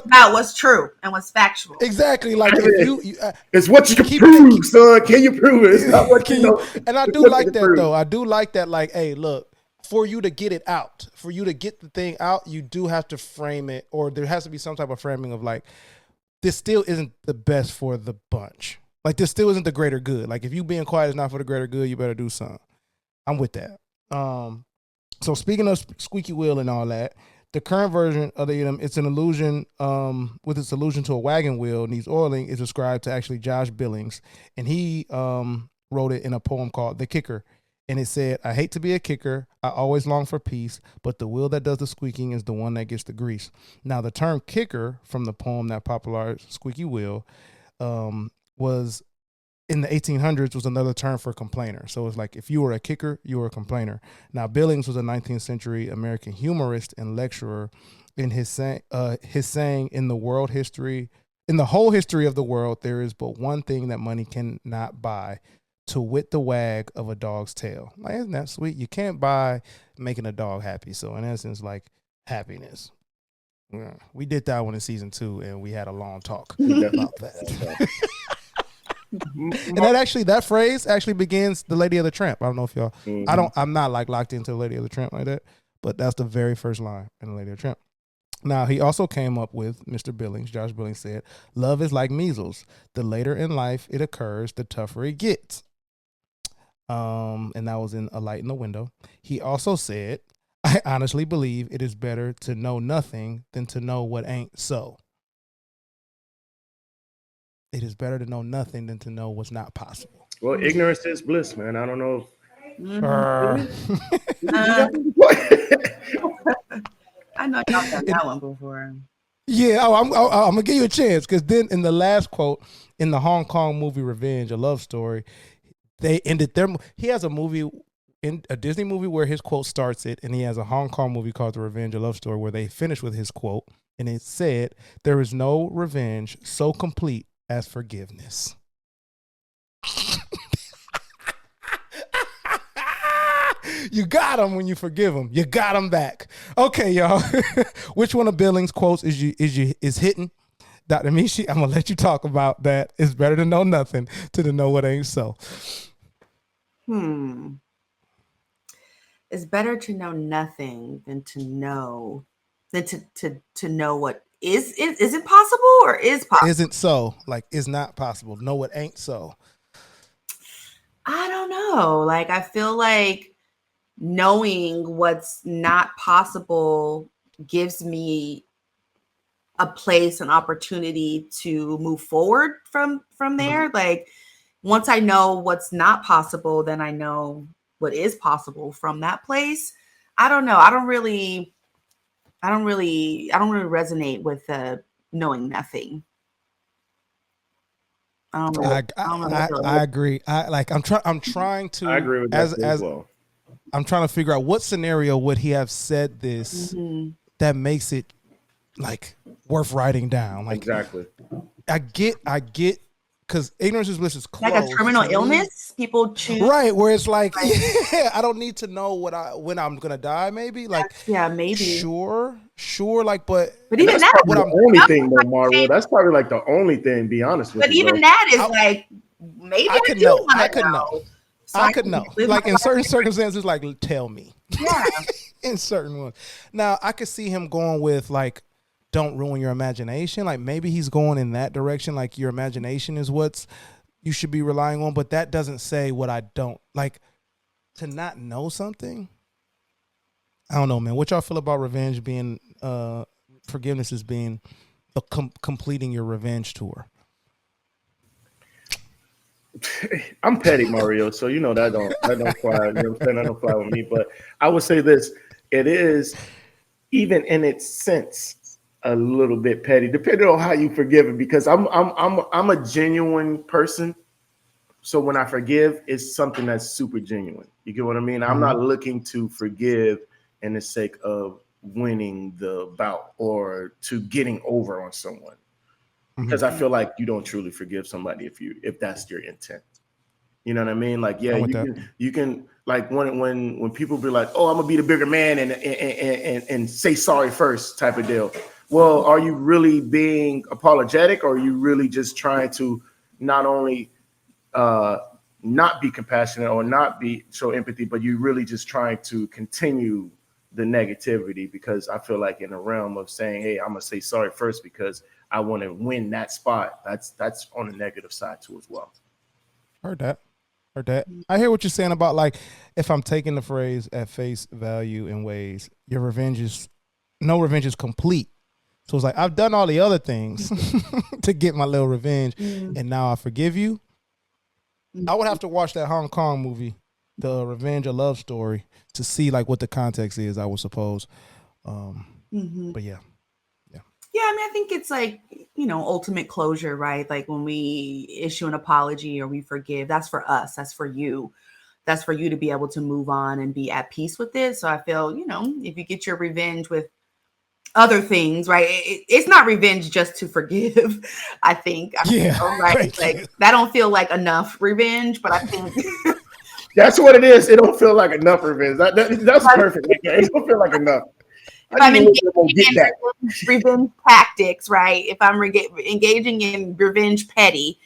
about what's true and what's factual. Exactly. Like, if it's what you can prove, son. Can you prove it? It's not what you know. And I do like that, though. I do like that. Like, hey, look, for you to get it out, for you to get the thing out, you do have to frame it, or there has to be some type of framing of like, this still isn't the best for the bunch. Like, this still isn't the greater good. Like, if you being quiet is not for the greater good, you better do something. I'm with that. So speaking of squeaky wheel and all that, the current version of the idiom, it's an allusion, with its allusion to a wagon wheel needs oiling, is ascribed to actually Josh Billings. And he wrote it in a poem called The Kicker. And it said, I hate to be a kicker. I always long for peace, but the wheel that does the squeaking is the one that gets the grease. Now, the term kicker from the poem that popularized squeaky wheel, was in the 1800s was another term for complainer. So it's like, if you were a kicker, you were a complainer. Now, Billings was a 19th century American humorist and lecturer. In his saying, in the whole history of the world, there is but one thing that money cannot buy, to wit the wag of a dog's tail. Like, isn't that sweet? You can't buy making a dog happy. So in essence, like, happiness. Yeah, we did that one in season 2, and we had a long talk about that. And that phrase actually begins the Lady of the Tramp. I don't know if y'all, I'm not like locked into the Lady of the Tramp like that, but that's the very first line in the Lady of the Tramp. Now, he also came up with, Mr. Billings, Josh Billings said, love is like measles. The later in life it occurs, the tougher it gets. And that was in A Light in the Window. He also said, I honestly believe it is better to know nothing than to know what ain't so. It is better to know nothing than to know what's not possible. Well, ignorance is bliss, man. I don't know. I know y'all done that one before. Yeah, I'm gonna give you a chance, because then in the last quote in the Hong Kong movie Revenge, a love story, they ended their. He has a movie, in a Disney movie, where his quote starts it, and he has a Hong Kong movie called The Revenge, a Love Story, where they finish with his quote, and it said, "There is no revenge so complete as forgiveness." You got him when you forgive him. You got him back. Okay, y'all. Which one of Billings' quotes is hitting? Dr. Mishi, I'm gonna let you talk about that. It's better to know nothing to know what ain't so. It's better to know nothing than to know what is it possible or is possible? Isn't so. Like, is not possible. Know what ain't so. I don't know. Like, I feel like knowing what's not possible gives me a place, an opportunity to move forward from there. Like, once I know what's not possible, then I know what is possible from that place. I don't know. I don't really resonate with knowing nothing. I agree. I'm trying to. I agree with that as well. I'm trying to figure out what scenario would he have said this that makes it like worth writing down. Like, exactly. I get, because ignorance is bliss is close. Like a terminal illness, people choose. Right, where it's like, yeah, I don't need to know when I'm gonna die. Maybe like, yeah, maybe. Sure. Like, but even that's that, the only thing, though, Mario. That's probably like the only thing. Be honest with you. But even that is like, maybe I could know. I could know. So I could know. Like, in certain circumstances, like, tell me. Yeah. In certain ones. Now, I could see him going with like, don't ruin your imagination. Like, maybe he's going in that direction. Like, your imagination is what's you should be relying on. But that doesn't say what I don't like. To not know something. I don't know, man. What y'all feel about revenge being forgiveness as being completing your revenge tour? I'm petty, Mario, so you know that don't fly. You know what I'm saying? That don't fly with me. But I would say this: it is, even in its sense, a little bit petty, depending on how you forgive it. Because I'm a genuine person, so when I forgive, it's something that's super genuine. You get what I mean? I'm not looking to forgive in the sake of winning the bout or to getting over on someone. Because I feel like you don't truly forgive somebody if that's your intent. You know what I mean? Like, yeah, you can like when people be like, oh, I'm gonna be the bigger man and say sorry first type of deal. Well, are you really being apologetic, or are you really just trying to not only not be compassionate or not show empathy, but you really just trying to continue the negativity? Because I feel like in the realm of saying, hey, I'm gonna say sorry first because I want to win that spot, that's on the negative side too as well. Heard that. I hear what you're saying about, like, if I'm taking the phrase at face value in ways, no revenge is complete. So it's like, I've done all the other things to get my little revenge, and now I forgive you. I would have to watch that Hong Kong movie, The Revenge, a Love Story, to see like what the context is, I would suppose. But yeah. Yeah, I mean, I think it's like, ultimate closure, right? Like when we issue an apology or we forgive, that's for us. That's for you. That's for you to be able to move on and be at peace with it. So I feel, if you get your revenge with other things, right? It's not revenge just to forgive, I think. Right? Like, that don't feel like enough revenge, but I think... That's what it is. It don't feel like enough revenge. That's perfect. It don't feel like enough. If I'm engaging in revenge tactics, right? If I'm engaging in revenge petty,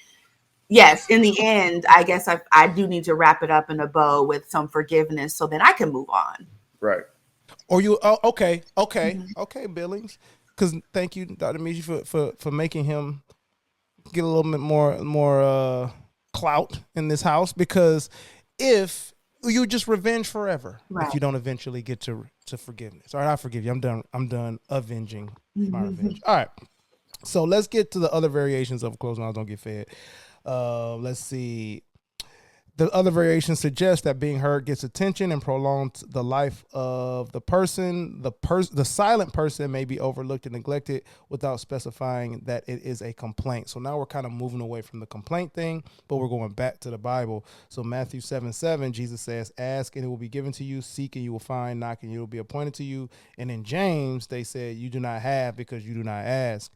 yes, in the end, I guess I do need to wrap it up in a bow with some forgiveness so then I can move on. Right. Or you, okay, Billings. because thank you, Dr. Mishi, for making him get a little bit more clout in this house, because if you just revenge forever if you don't eventually get to forgiveness. All right, I forgive you. I'm done avenging my revenge. All right. So let's get to the other variations of closed mouths don't get fed. Let's see. The other variations suggest that being heard gets attention and prolongs the life of the person. The silent person may be overlooked and neglected without specifying that it is a complaint. So now we're kind of moving away from the complaint thing, but we're going back to the Bible. So Matthew 7:7, Jesus says, "Ask and it will be given to you. Seek and you will find. Knock and it will be appointed to you." And in James, they said, "You do not have because you do not ask."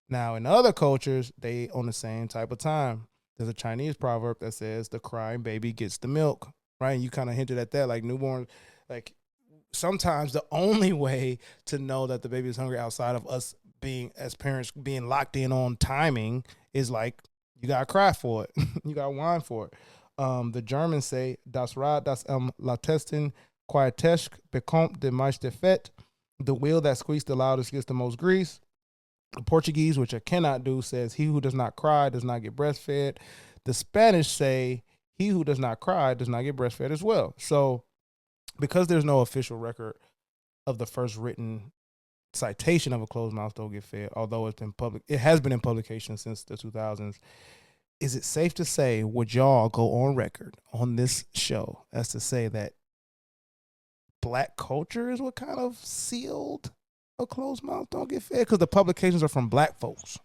Now in other cultures, they on the same type of time. There's a Chinese proverb that says the crying baby gets the milk, right? And you kind of hinted at that, like newborn, like sometimes the only way to know that the baby is hungry outside of us being, as parents, being locked in on timing is like, you got to cry for it. You got to whine for it. The Germans say, das Rad, das lautesten quietesk bekommt the meiste Fett. The wheel that squeaks the loudest gets the most grease. The Portuguese, which I cannot do, says, "He who does not cry does not get breastfed." The Spanish say, "He who does not cry does not get breastfed" as well. So because there's no official record of the first written citation of a closed mouth don't get fed, although it has been in publication since the 2000s, is it safe to say, would y'all go on record on this show as to say that Black culture is what kind of sealed a closed mouth don't get fed? Because the publications are from Black folks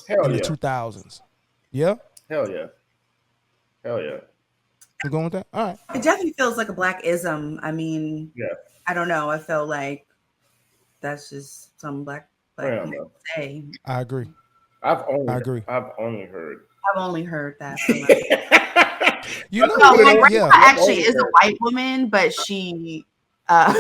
in the 2000s. Yeah? Hell yeah. You going with that? All right. It definitely feels like a Black-ism. I mean, I don't know. I feel like that's just some black people say. I agree. I've only heard that. You know, my grandma actually is a white woman, but she had,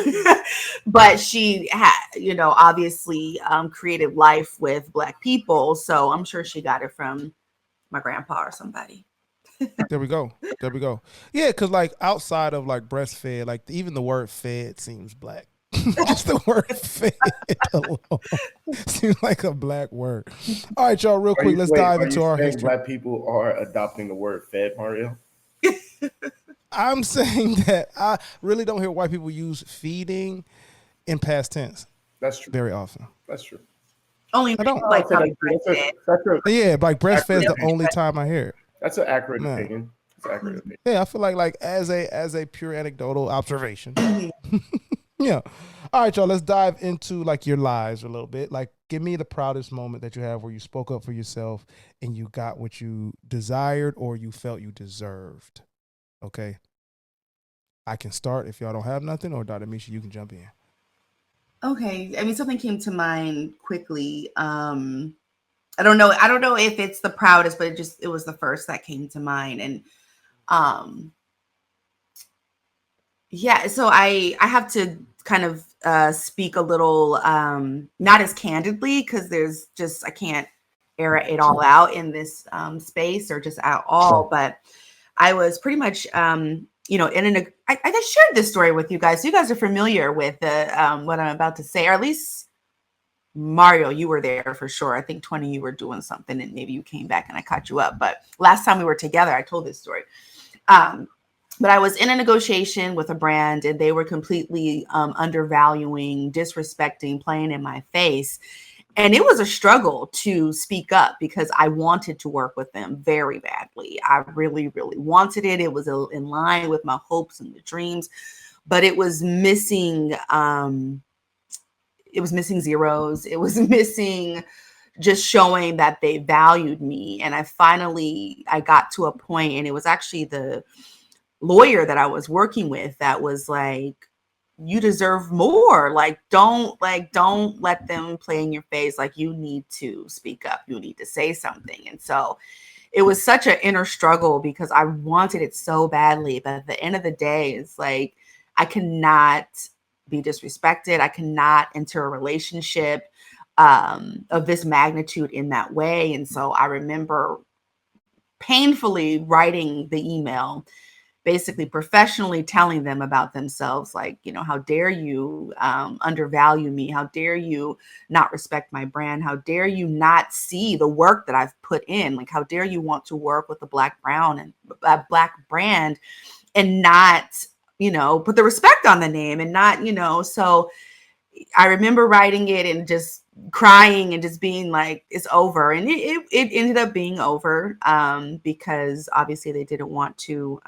obviously created life with Black people. So I'm sure she got it from my grandpa or somebody. There we go. Yeah, because like outside of like breastfed, like even the word fed seems Black. Just the word fed alone seems like a Black word. All right, y'all, real quick, let's dive into our history. Black people are adopting the word fed, Mario? I'm saying that I really don't hear white people use feeding in past tense. That's true. Very often. That's true. Only I don't like breastfed. Yeah, like breastfed is the only time I hear it. That's an accurate opinion. Yeah, I feel like as a pure anecdotal observation. Yeah. All right, y'all, let's dive into like your lives a little bit. Like, give me the proudest moment that you have where you spoke up for yourself and you got what you desired or you felt you deserved. Okay. I can start if y'all don't have nothing, or Dr. Mishi, you can jump in. Okay. I mean, something came to mind quickly. I don't know if it's the proudest, but it was the first that came to mind. And so I have to kind of speak a little not as candidly, because I can't air it all out in this space or just at all. But I was pretty much I shared this story with you guys. So you guys are familiar with what I'm about to say, or at least Mario, you were there for sure. I think 20, you were doing something and maybe you came back and I caught you up. But last time we were together, I told this story. But I was in a negotiation with a brand and they were completely undervaluing, disrespecting, playing in my face. And it was a struggle to speak up because I wanted to work with them very badly. I really, really wanted it. It was in line with my hopes and the dreams, but it was missing. It was missing zeros. It was missing just showing that they valued me. And I got to a point, and it was actually the lawyer that I was working with that was like, you deserve more. Don't let them play in your face. Like, you need to speak up. You need to say something. And so it was such an inner struggle because I wanted it so badly. But at the end of the day, it's like, I cannot be disrespected. I cannot enter a relationship of this magnitude in that way. And so I remember painfully writing the email basically professionally telling them about themselves, like, you know, how dare you undervalue me? How dare you not respect my brand? How dare you not see the work that I've put in? Like, how dare you want to work with a black brand and not, you know, put the respect on the name and not, you know. So I remember writing it and just crying and just being like, it's over. And it ended up being over because obviously they didn't want to,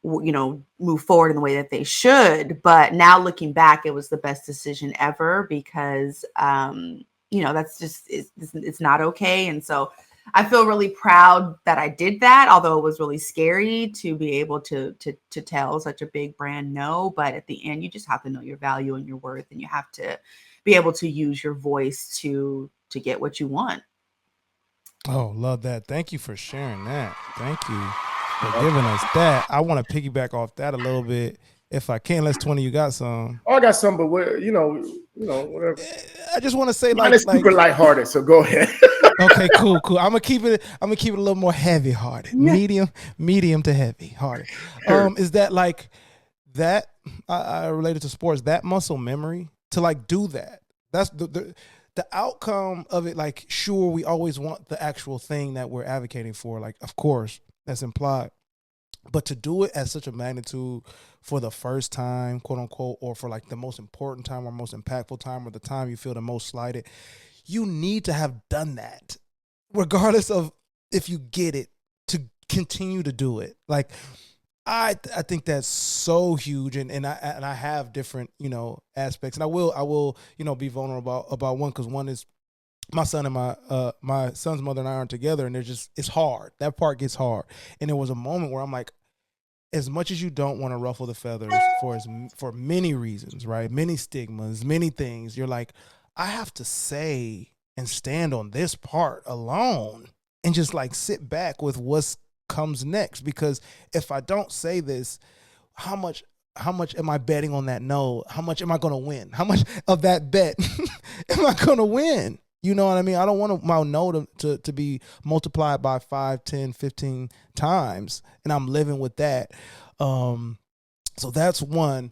you know, move forward in the way that they should. But now looking back, it was the best decision ever because, you know, that's just, it's not okay. And so I feel really proud that I did that, although it was really scary to be able to tell such a big brand no. But at the end, you just have to know your value and your worth, and you have to be able to use your voice to get what you want. Oh, love that. Thank you for sharing that. Thank you for giving us that. I want to piggyback off that a little bit if I can. Let's 20. You got some? Oh, I got some, but you know, whatever. I just want to say, Mine is super lighthearted, so go ahead. Okay, cool. I'm gonna keep it a little more heavy hearted, medium to heavy hearted. Is that like that? I related to sports. That muscle memory to like do that. That's the outcome of it. Like, sure, we always want the actual thing that we're advocating for. Like, of course, that's implied. But to do it at such a magnitude for the first time, quote unquote, or for like the most important time or most impactful time or the time you feel the most slighted, you need to have done that, regardless of if you get it, to continue to do it. Like, I think that's so huge, and I have different, you know, aspects, and I will you know, be vulnerable about one, because one is my son and my son's mother and I aren't together, and it's hard. That part gets hard, and there was a moment where I'm like, as much as you don't want to ruffle the feathers for many reasons, right? Many stigmas, many things. You're like, I have to say and stand on this part alone and just like sit back with what comes next. Because if I don't say this, how much am I betting on that no? How much am I going to win? How much of that bet am I going to win? You know what I mean? I don't want my no to be multiplied by 5, 10, 15 times. And I'm living with that. So that's one.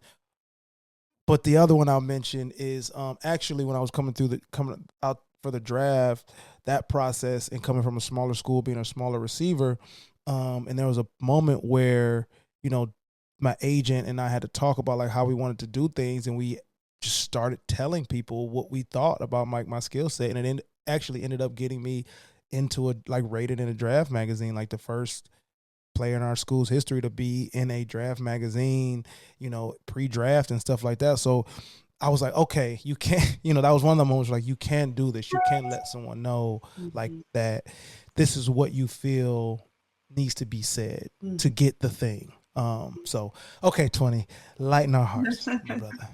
But the other one I'll mention is actually when I was coming out for the draft, that process, and coming from a smaller school, being a smaller receiver, and there was a moment where, you know, my agent and I had to talk about like how we wanted to do things, and we just started telling people what we thought about my skill set, and it actually ended up getting me into rated in a draft magazine, like the first player in our school's history to be in a draft magazine, you know, pre-draft and stuff like that. So I was like, okay, you can't, you know, that was one of the moments like, you can't do this. You can't let someone know like that this is what you feel needs to be said to get the thing. So, okay, 20, lighten our hearts, my brother.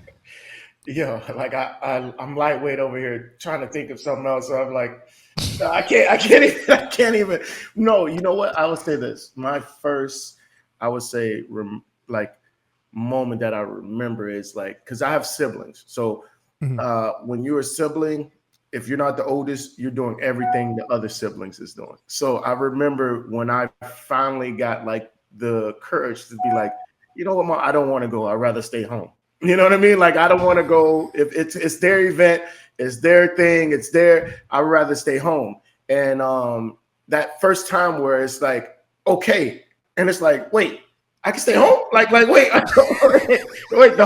Yo, like I'm lightweight over here trying to think of something else. So I'm like, I can't even. No, you know what? I would say this. My first, I would say, moment that I remember is like, because I have siblings. So when you're a sibling, if you're not the oldest, you're doing everything the other siblings is doing. So I remember when I finally got like the courage to be like, you know what, Mom, I don't want to go. I'd rather stay home. You know what I mean? Like, I don't want to go. If it's their event, it's their thing, it's I'd rather stay home. And that first time where it's like, okay, and it's like, wait, I can stay home? Like wait, wait, the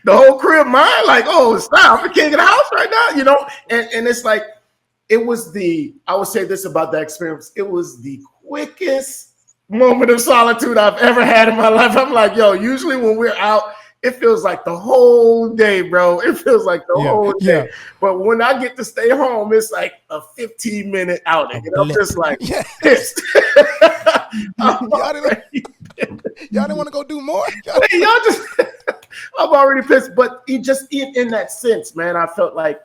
whole crib mine? Like, oh, stop, I'm the king of the house right now, you know? And it's like, it was I would say this about that experience, it was the quickest moment of solitude I've ever had in my life. I'm like, yo, usually when we're out, it feels like the whole day, bro. It feels like the whole day. Yeah. But when I get to stay home, it's like a 15-minute outing. And I'm just like pissed. Y'all didn't want to go do more? I'm already pissed. But in that sense, man, I felt like,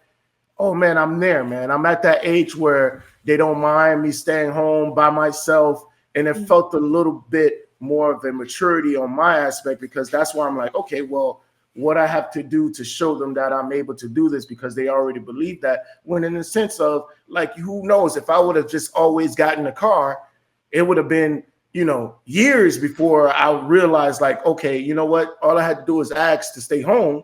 oh, man, I'm there, man. I'm at that age where they don't mind me staying home by myself. And it felt a little bit more of a maturity on my aspect, because that's why I'm like, okay, well, what I have to do to show them that I'm able to do this, because they already believe that, when in the sense of like, who knows, if I would have just always gotten a car, it would have been, years before I realized, like, okay, you know what? All I had to do is ask to stay home,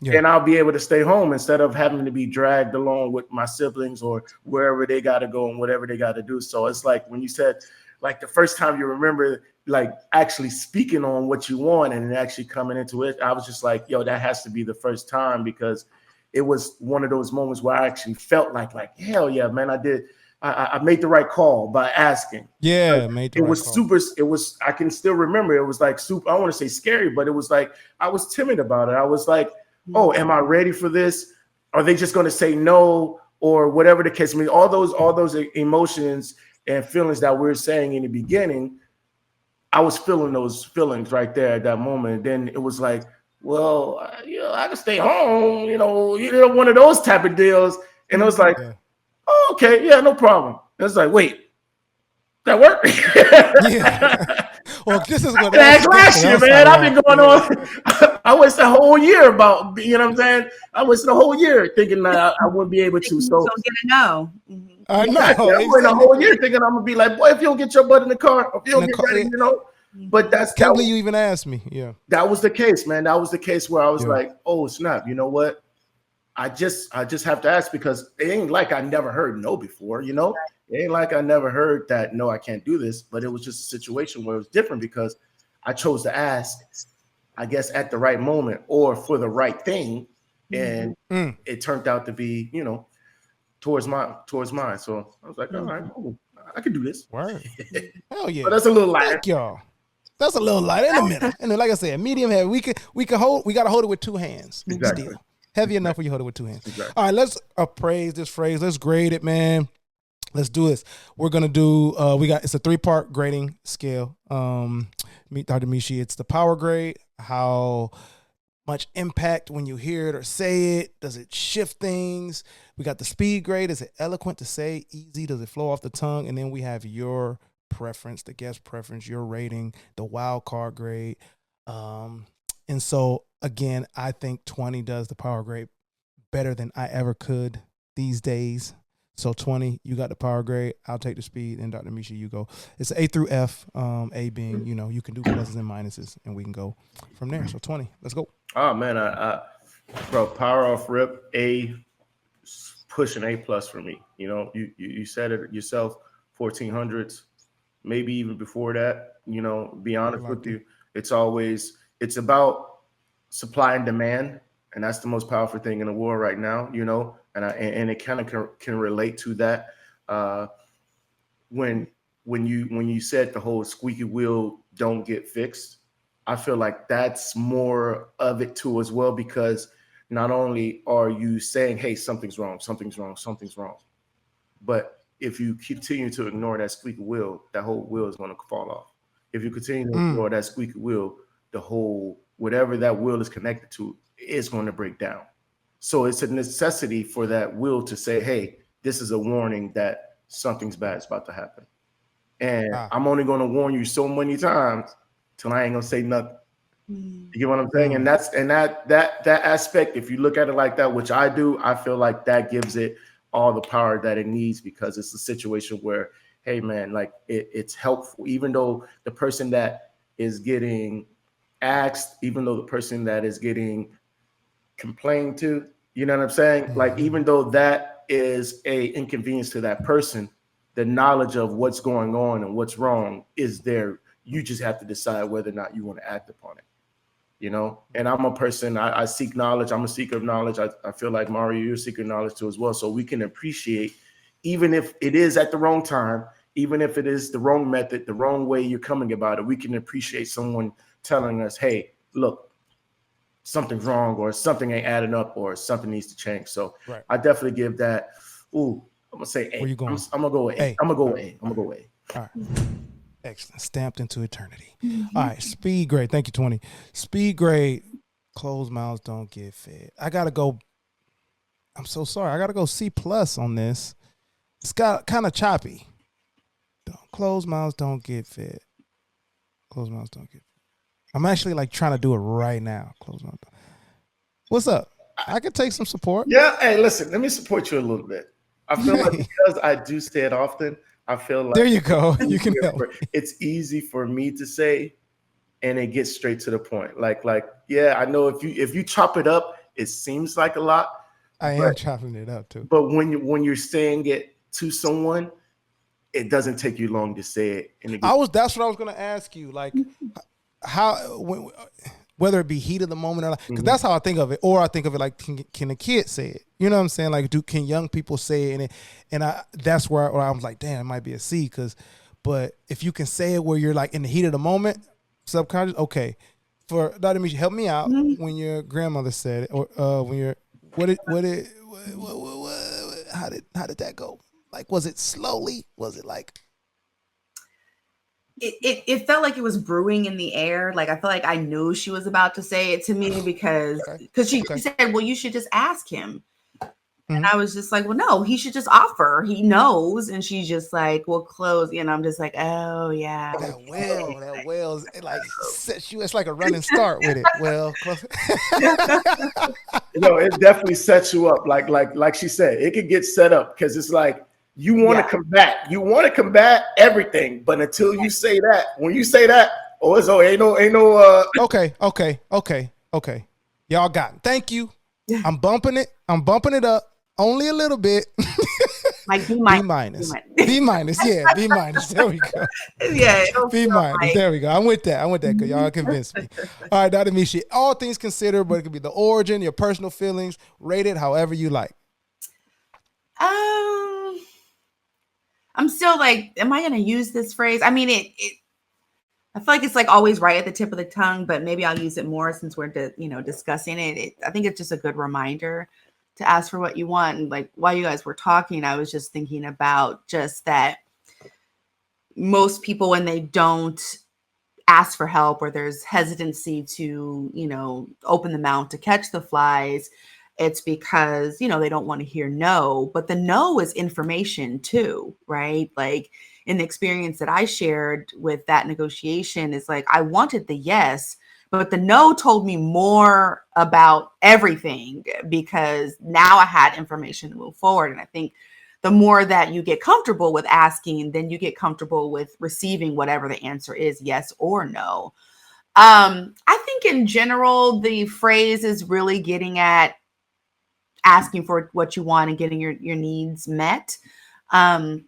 and I'll be able to stay home instead of having to be dragged along with my siblings or wherever they got to go and whatever they got to do. So it's like when you said, like, the first time you remember, like, actually speaking on what you want and actually coming into it, I was just like, yo, that has to be the first time, because it was one of those moments where I actually felt like hell yeah, man, I made the right call by asking. Yeah, made the it right was call. super. It was. I can still remember. It was like super. I don't want to say scary, but it was like I was timid about it. I was like, oh, am I ready for this? Are they just going to say no, or whatever the case may be? All those emotions and feelings that we were saying in the beginning, I was feeling those feelings right there at that moment. And then it was like, well, I can stay home. One of those type of deals. And it was like, oh, okay, yeah, no problem. And it's like, wait, that worked? Yeah. Well, this is what last year, man. I've been going on. I wasted a whole year about, you know what I'm saying? I wasted a whole year thinking that I wouldn't be able to. So don't get a no. I know. exactly. I went a whole year thinking I'm gonna be like, boy, if you don't get your butt in the car, if you don't get ready, But can't believe you even asked me. Yeah, that was the case, man. That was the case where I was like, oh snap, you know what? I just have to ask, because it ain't like I never heard no before, It ain't like I never heard that no, I can't do this. But it was just a situation where it was different because I chose to ask, I guess, at the right moment or for the right thing. And it turned out to be, towards mine. So I was like, all right, cool. I can do this. Word. Hell yeah. But that's a little lighter. Thank y'all. That's a little lighter in a minute. And then, like I said, medium heavy. We gotta hold it with two hands. Exactly. Still. Heavy enough when you hold it with two hands. Exactly. All right, let's appraise this phrase. Let's grade it, man. Let's do this. We're gonna do it's a 3-part grading scale. Meet Dr. Mishi. It's the power grade, how much impact when you hear it or say it. Does it shift things? We got the speed grade. Is it eloquent to say? Easy? Does it flow off the tongue? And then we have your preference, the guest preference, your rating, the wild card grade. And so again, I think 20 does the power grade better than I ever could these days. So 20, you got the power grade. I'll take the speed, and Dr. Mishi, you go. It's A through F. A being, you can do pluses and minuses, and we can go from there. So 20, let's go. Oh man, bro, power off rip, A, pushing A plus for me. You said it yourself, 1400s, maybe even before that. Be honest with you, it's about supply and demand, and that's the most powerful thing in the world right now. And it kind of can relate to that. When you said the whole squeaky wheel don't get fixed, I feel like that's more of it too as well, because not only are you saying, hey, something's wrong, but if you continue to ignore that squeaky wheel, that whole wheel is going to fall off. If you continue to ignore that squeaky wheel, the whole, whatever that wheel is connected to, is going to break down. So it's a necessity for that wheel to say, hey, this is a warning that something's bad is about to happen. And I'm only going to warn you so many times till I ain't going to say nothing. You get what I'm saying? And that aspect, if you look at it like that, which I do, I feel like that gives it all the power that it needs, because it's a situation where, hey man, like it's helpful, even though the person that is getting asked, even though the person that is getting complained to, you know what I'm saying? Like, even though that is a inconvenience to that person, the knowledge of what's going on and what's wrong is there. You just have to decide whether or not you want to act upon it. And I'm a person, I seek knowledge. I'm a seeker of knowledge. I feel like, Mario, you're a seeker of knowledge too as well. So we can appreciate, even if it is at the wrong time, even if it is the wrong method, the wrong way you're coming about it, we can appreciate someone telling us, hey, look, something's wrong, or something ain't adding up, or something needs to change. So I definitely give that. I'm gonna say A. Where you going? I'm gonna go with A. I'm gonna go with A. All right. Excellent. Stamped into eternity. All right. Speed grade. Thank you, 20. Speed grade. Closed mouths don't get fed. I gotta go. I'm so sorry. I gotta go C+ on this. It's got kind of choppy. Closed mouths don't get fed. Closed mouths don't get fed. I'm actually like trying to do it right now. Closed mouths. What's up? I could take some support. Yeah. Hey, listen, let me support you a little bit. I feel like because I do say it often, I feel like There you go. You can easier help. it's easy for me to say, and it gets straight to the point. Like, yeah, I know if you chop it up, it seems like a lot. I am chopping it up too. But when you're saying it to someone, it doesn't take you long to say it. And That's what I was going to ask you. Like, whether it be heat of the moment or not, because that's how I think of it. Or I think of it like, can a kid say it? You know what I'm saying? Like, can young people say it? That's where I was like, damn, it might be a C. But if you can say it where you're like in the heat of the moment, subconscious, okay. For Dr. Mishi, help me out when your grandmother said it, or when you're, how did that go? Like, was it slowly? Was it like? It felt like it was brewing in the air. Like, I feel like I knew she was about to say it to me because she said, well, you should just ask him. And I was just like, well, no, he should just offer. He knows. And she's just like, well, close. And I'm just like, oh, yeah. That whale's it like sets you. It's like a running start with it. Well, close. It definitely sets you up. Like she said, it could get set up because it's like you want to combat. You want to combat everything, but until you say that, when you say that, ain't no. Okay. Y'all got it. Thank you. I'm bumping it up. Only a little bit. Like B minus. B minus. Yeah, B minus. There we go. Yeah. B minus. Like... There we go. I'm with that because y'all convinced me. All right, Dr. Mishi. All things considered, but it could be the origin, your personal feelings. Rate it however you like. I'm still like, am I going to use this phrase? I mean, I feel like it's like always right at the tip of the tongue, but maybe I'll use it more since we're discussing it. I think it's just a good reminder to ask for what you want. And like while you guys were talking, I was just thinking about just that most people, when they don't ask for help or there's hesitancy to, open the mouth to catch the flies, it's because, they don't want to hear no, but the no is information too, right? Like in the experience that I shared with that negotiation is like, I wanted the yes, but the no told me more about everything because now I had information to move forward. And I think the more that you get comfortable with asking, then you get comfortable with receiving whatever the answer is, yes or no. I think in general, the phrase is really getting at asking for what you want and getting your needs met. I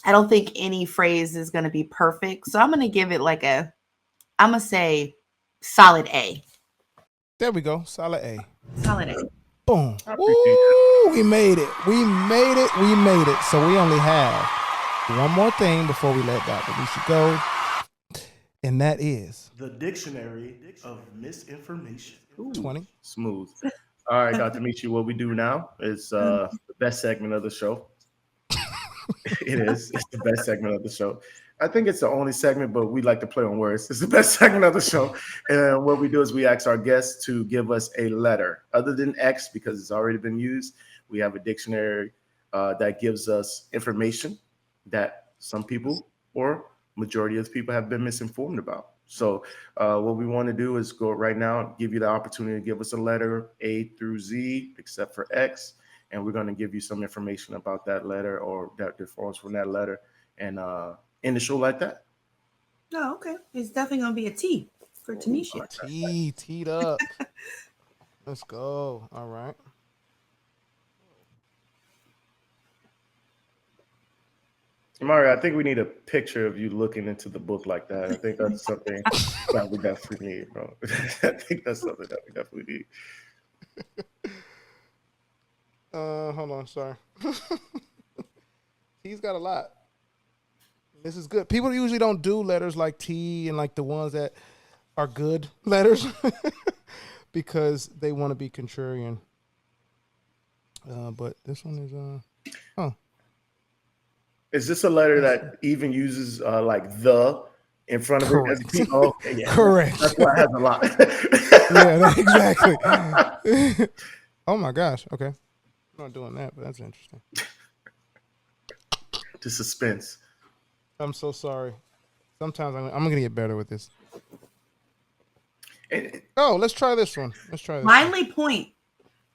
don't think any phrase is going to be perfect. So I'm going to give it I'm going to say solid A. There we go. Solid A. Solid A. Boom. Woo, we made it. So we only have one more thing before we let Dr. Mishi go. And that is the Dictionary of Misinformation. 20. Smooth. All right, Dr. Mishi, what we do now is the best segment of the show. It is. It's the best segment of the show. I think it's the only segment, but we like to play on words. It's the best segment of the show. And what we do is we ask our guests to give us a letter. Other than X, because it's already been used, we have a dictionary that gives us information that some people or majority of the people have been misinformed about. So what we want to do is go right now, give you the opportunity to give us a letter A through Z, except for X. And we're going to give you some information about that letter or that differs from that letter and end the show like that. Oh, okay. It's definitely going to be a T for Thomisia. Teed up. Let's go. All right. Mario, I think we need a picture of you looking into the book like that. I think that's something that we definitely need, bro. I think that's something that we definitely need. Hold on, sorry. He's got a lot. This is good. People usually don't do letters like T and like the ones that are good letters because they want to be contrarian. But this one is Is this a letter that even uses like the in front of Correct. it? Oh, okay, yeah. Correct. That's why it has a lot. Yeah, exactly. Oh my gosh. Okay. I'm not doing that, but that's interesting. The suspense. I'm so sorry. Sometimes I'm going to get better with this. Let's try this one. Finally point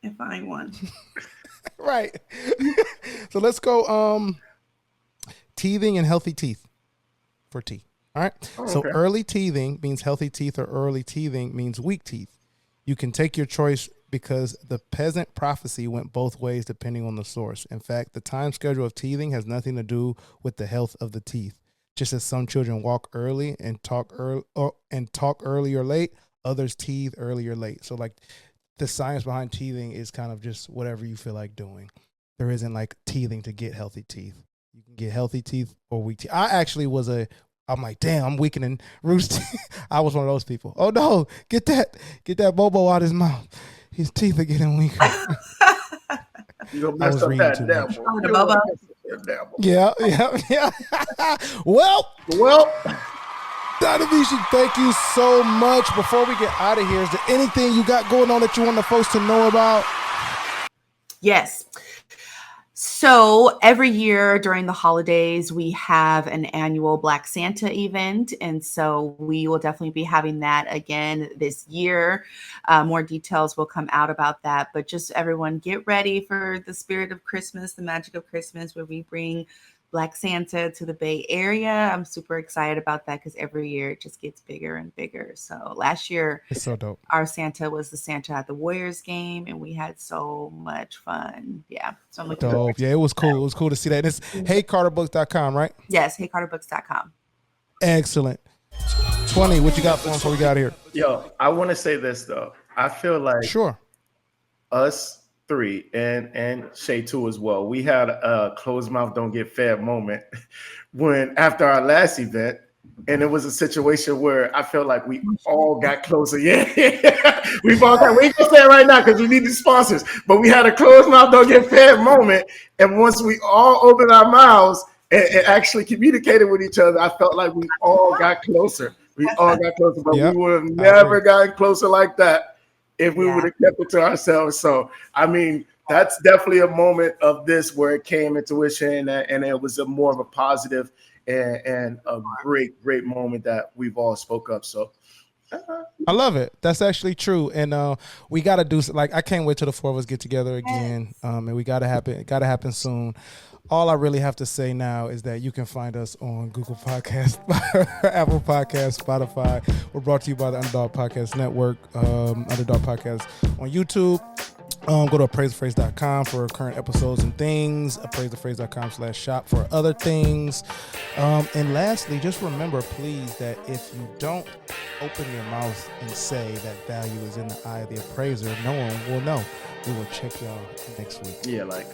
if I won. Right. So let's go teething and healthy teeth for T. All right. So okay. early teething means healthy teeth, or early teething means weak teeth. You can take your choice because the peasant prophecy went both ways depending on the source. In fact, the time schedule of teething has nothing to do with the health of the teeth. Just as some children walk early and talk early or late, others teeth early or late. So like the science behind teething is kind of just whatever you feel like doing. There isn't like teething to get healthy teeth. You can get healthy teeth or weak teeth. I actually I'm like, damn, I'm weakening Ruth's teeth. I was one of those people. Oh no, get that Bobo out his mouth. His teeth are getting weaker. You mess up that devil. Oh, the Bobo. Yeah. Well, Dr. Mishi, thank you so much. Before we get out of here, is there anything you got going on that you want the folks to know about? Yes. So every year during the holidays, we have an annual Black Santa event. And so we will definitely be having that again this year. More details will come out about that. But just everyone get ready for the spirit of Christmas, the magic of Christmas, where we bring Black Santa to the Bay Area. I'm super excited about that because every year it just gets bigger and bigger. So last year, it's so dope. Our Santa was the Santa at the Warriors game, and we had so much fun. Yeah. So I'm looking forward to it was cool. It was cool to see that. And it's heycarterbooks.com, right? Yes, heycarterbooks.com. Excellent. 20, what you got for us before we got here? Yo, I want to say this though. I feel like us three and Shay too as well. We had a closed mouth don't get fed moment when after our last event, and it was a situation where I felt like we all got closer. Yeah, we've all got. We can say it right now because we need the sponsors. But we had a closed mouth don't get fed moment, and once we all opened our mouths and actually communicated with each other, I felt like we all got closer. We all got closer, but we would have never gotten closer like that if we would have kept it to ourselves. So, I mean, that's definitely a moment of this where it came into fruition, and it was more of a positive and a great moment that we've all spoke up. So, I love it. That's actually true. And we got to do, like, I can't wait till the four of us get together again. And we got to happen. It got to happen soon. All I really have to say now is that you can find us on Google Podcasts, Apple Podcasts, Spotify. We're brought to you by the Underdog Podcast Network, Underdog Podcast on YouTube. Go to appraisephrase.com for current episodes and things, appraisephrase.com/shop for other things. And lastly, just remember, please, that if you don't open your mouth and say that value is in the eye of the appraiser, no one will know. We will check y'all next week. Yeah, like...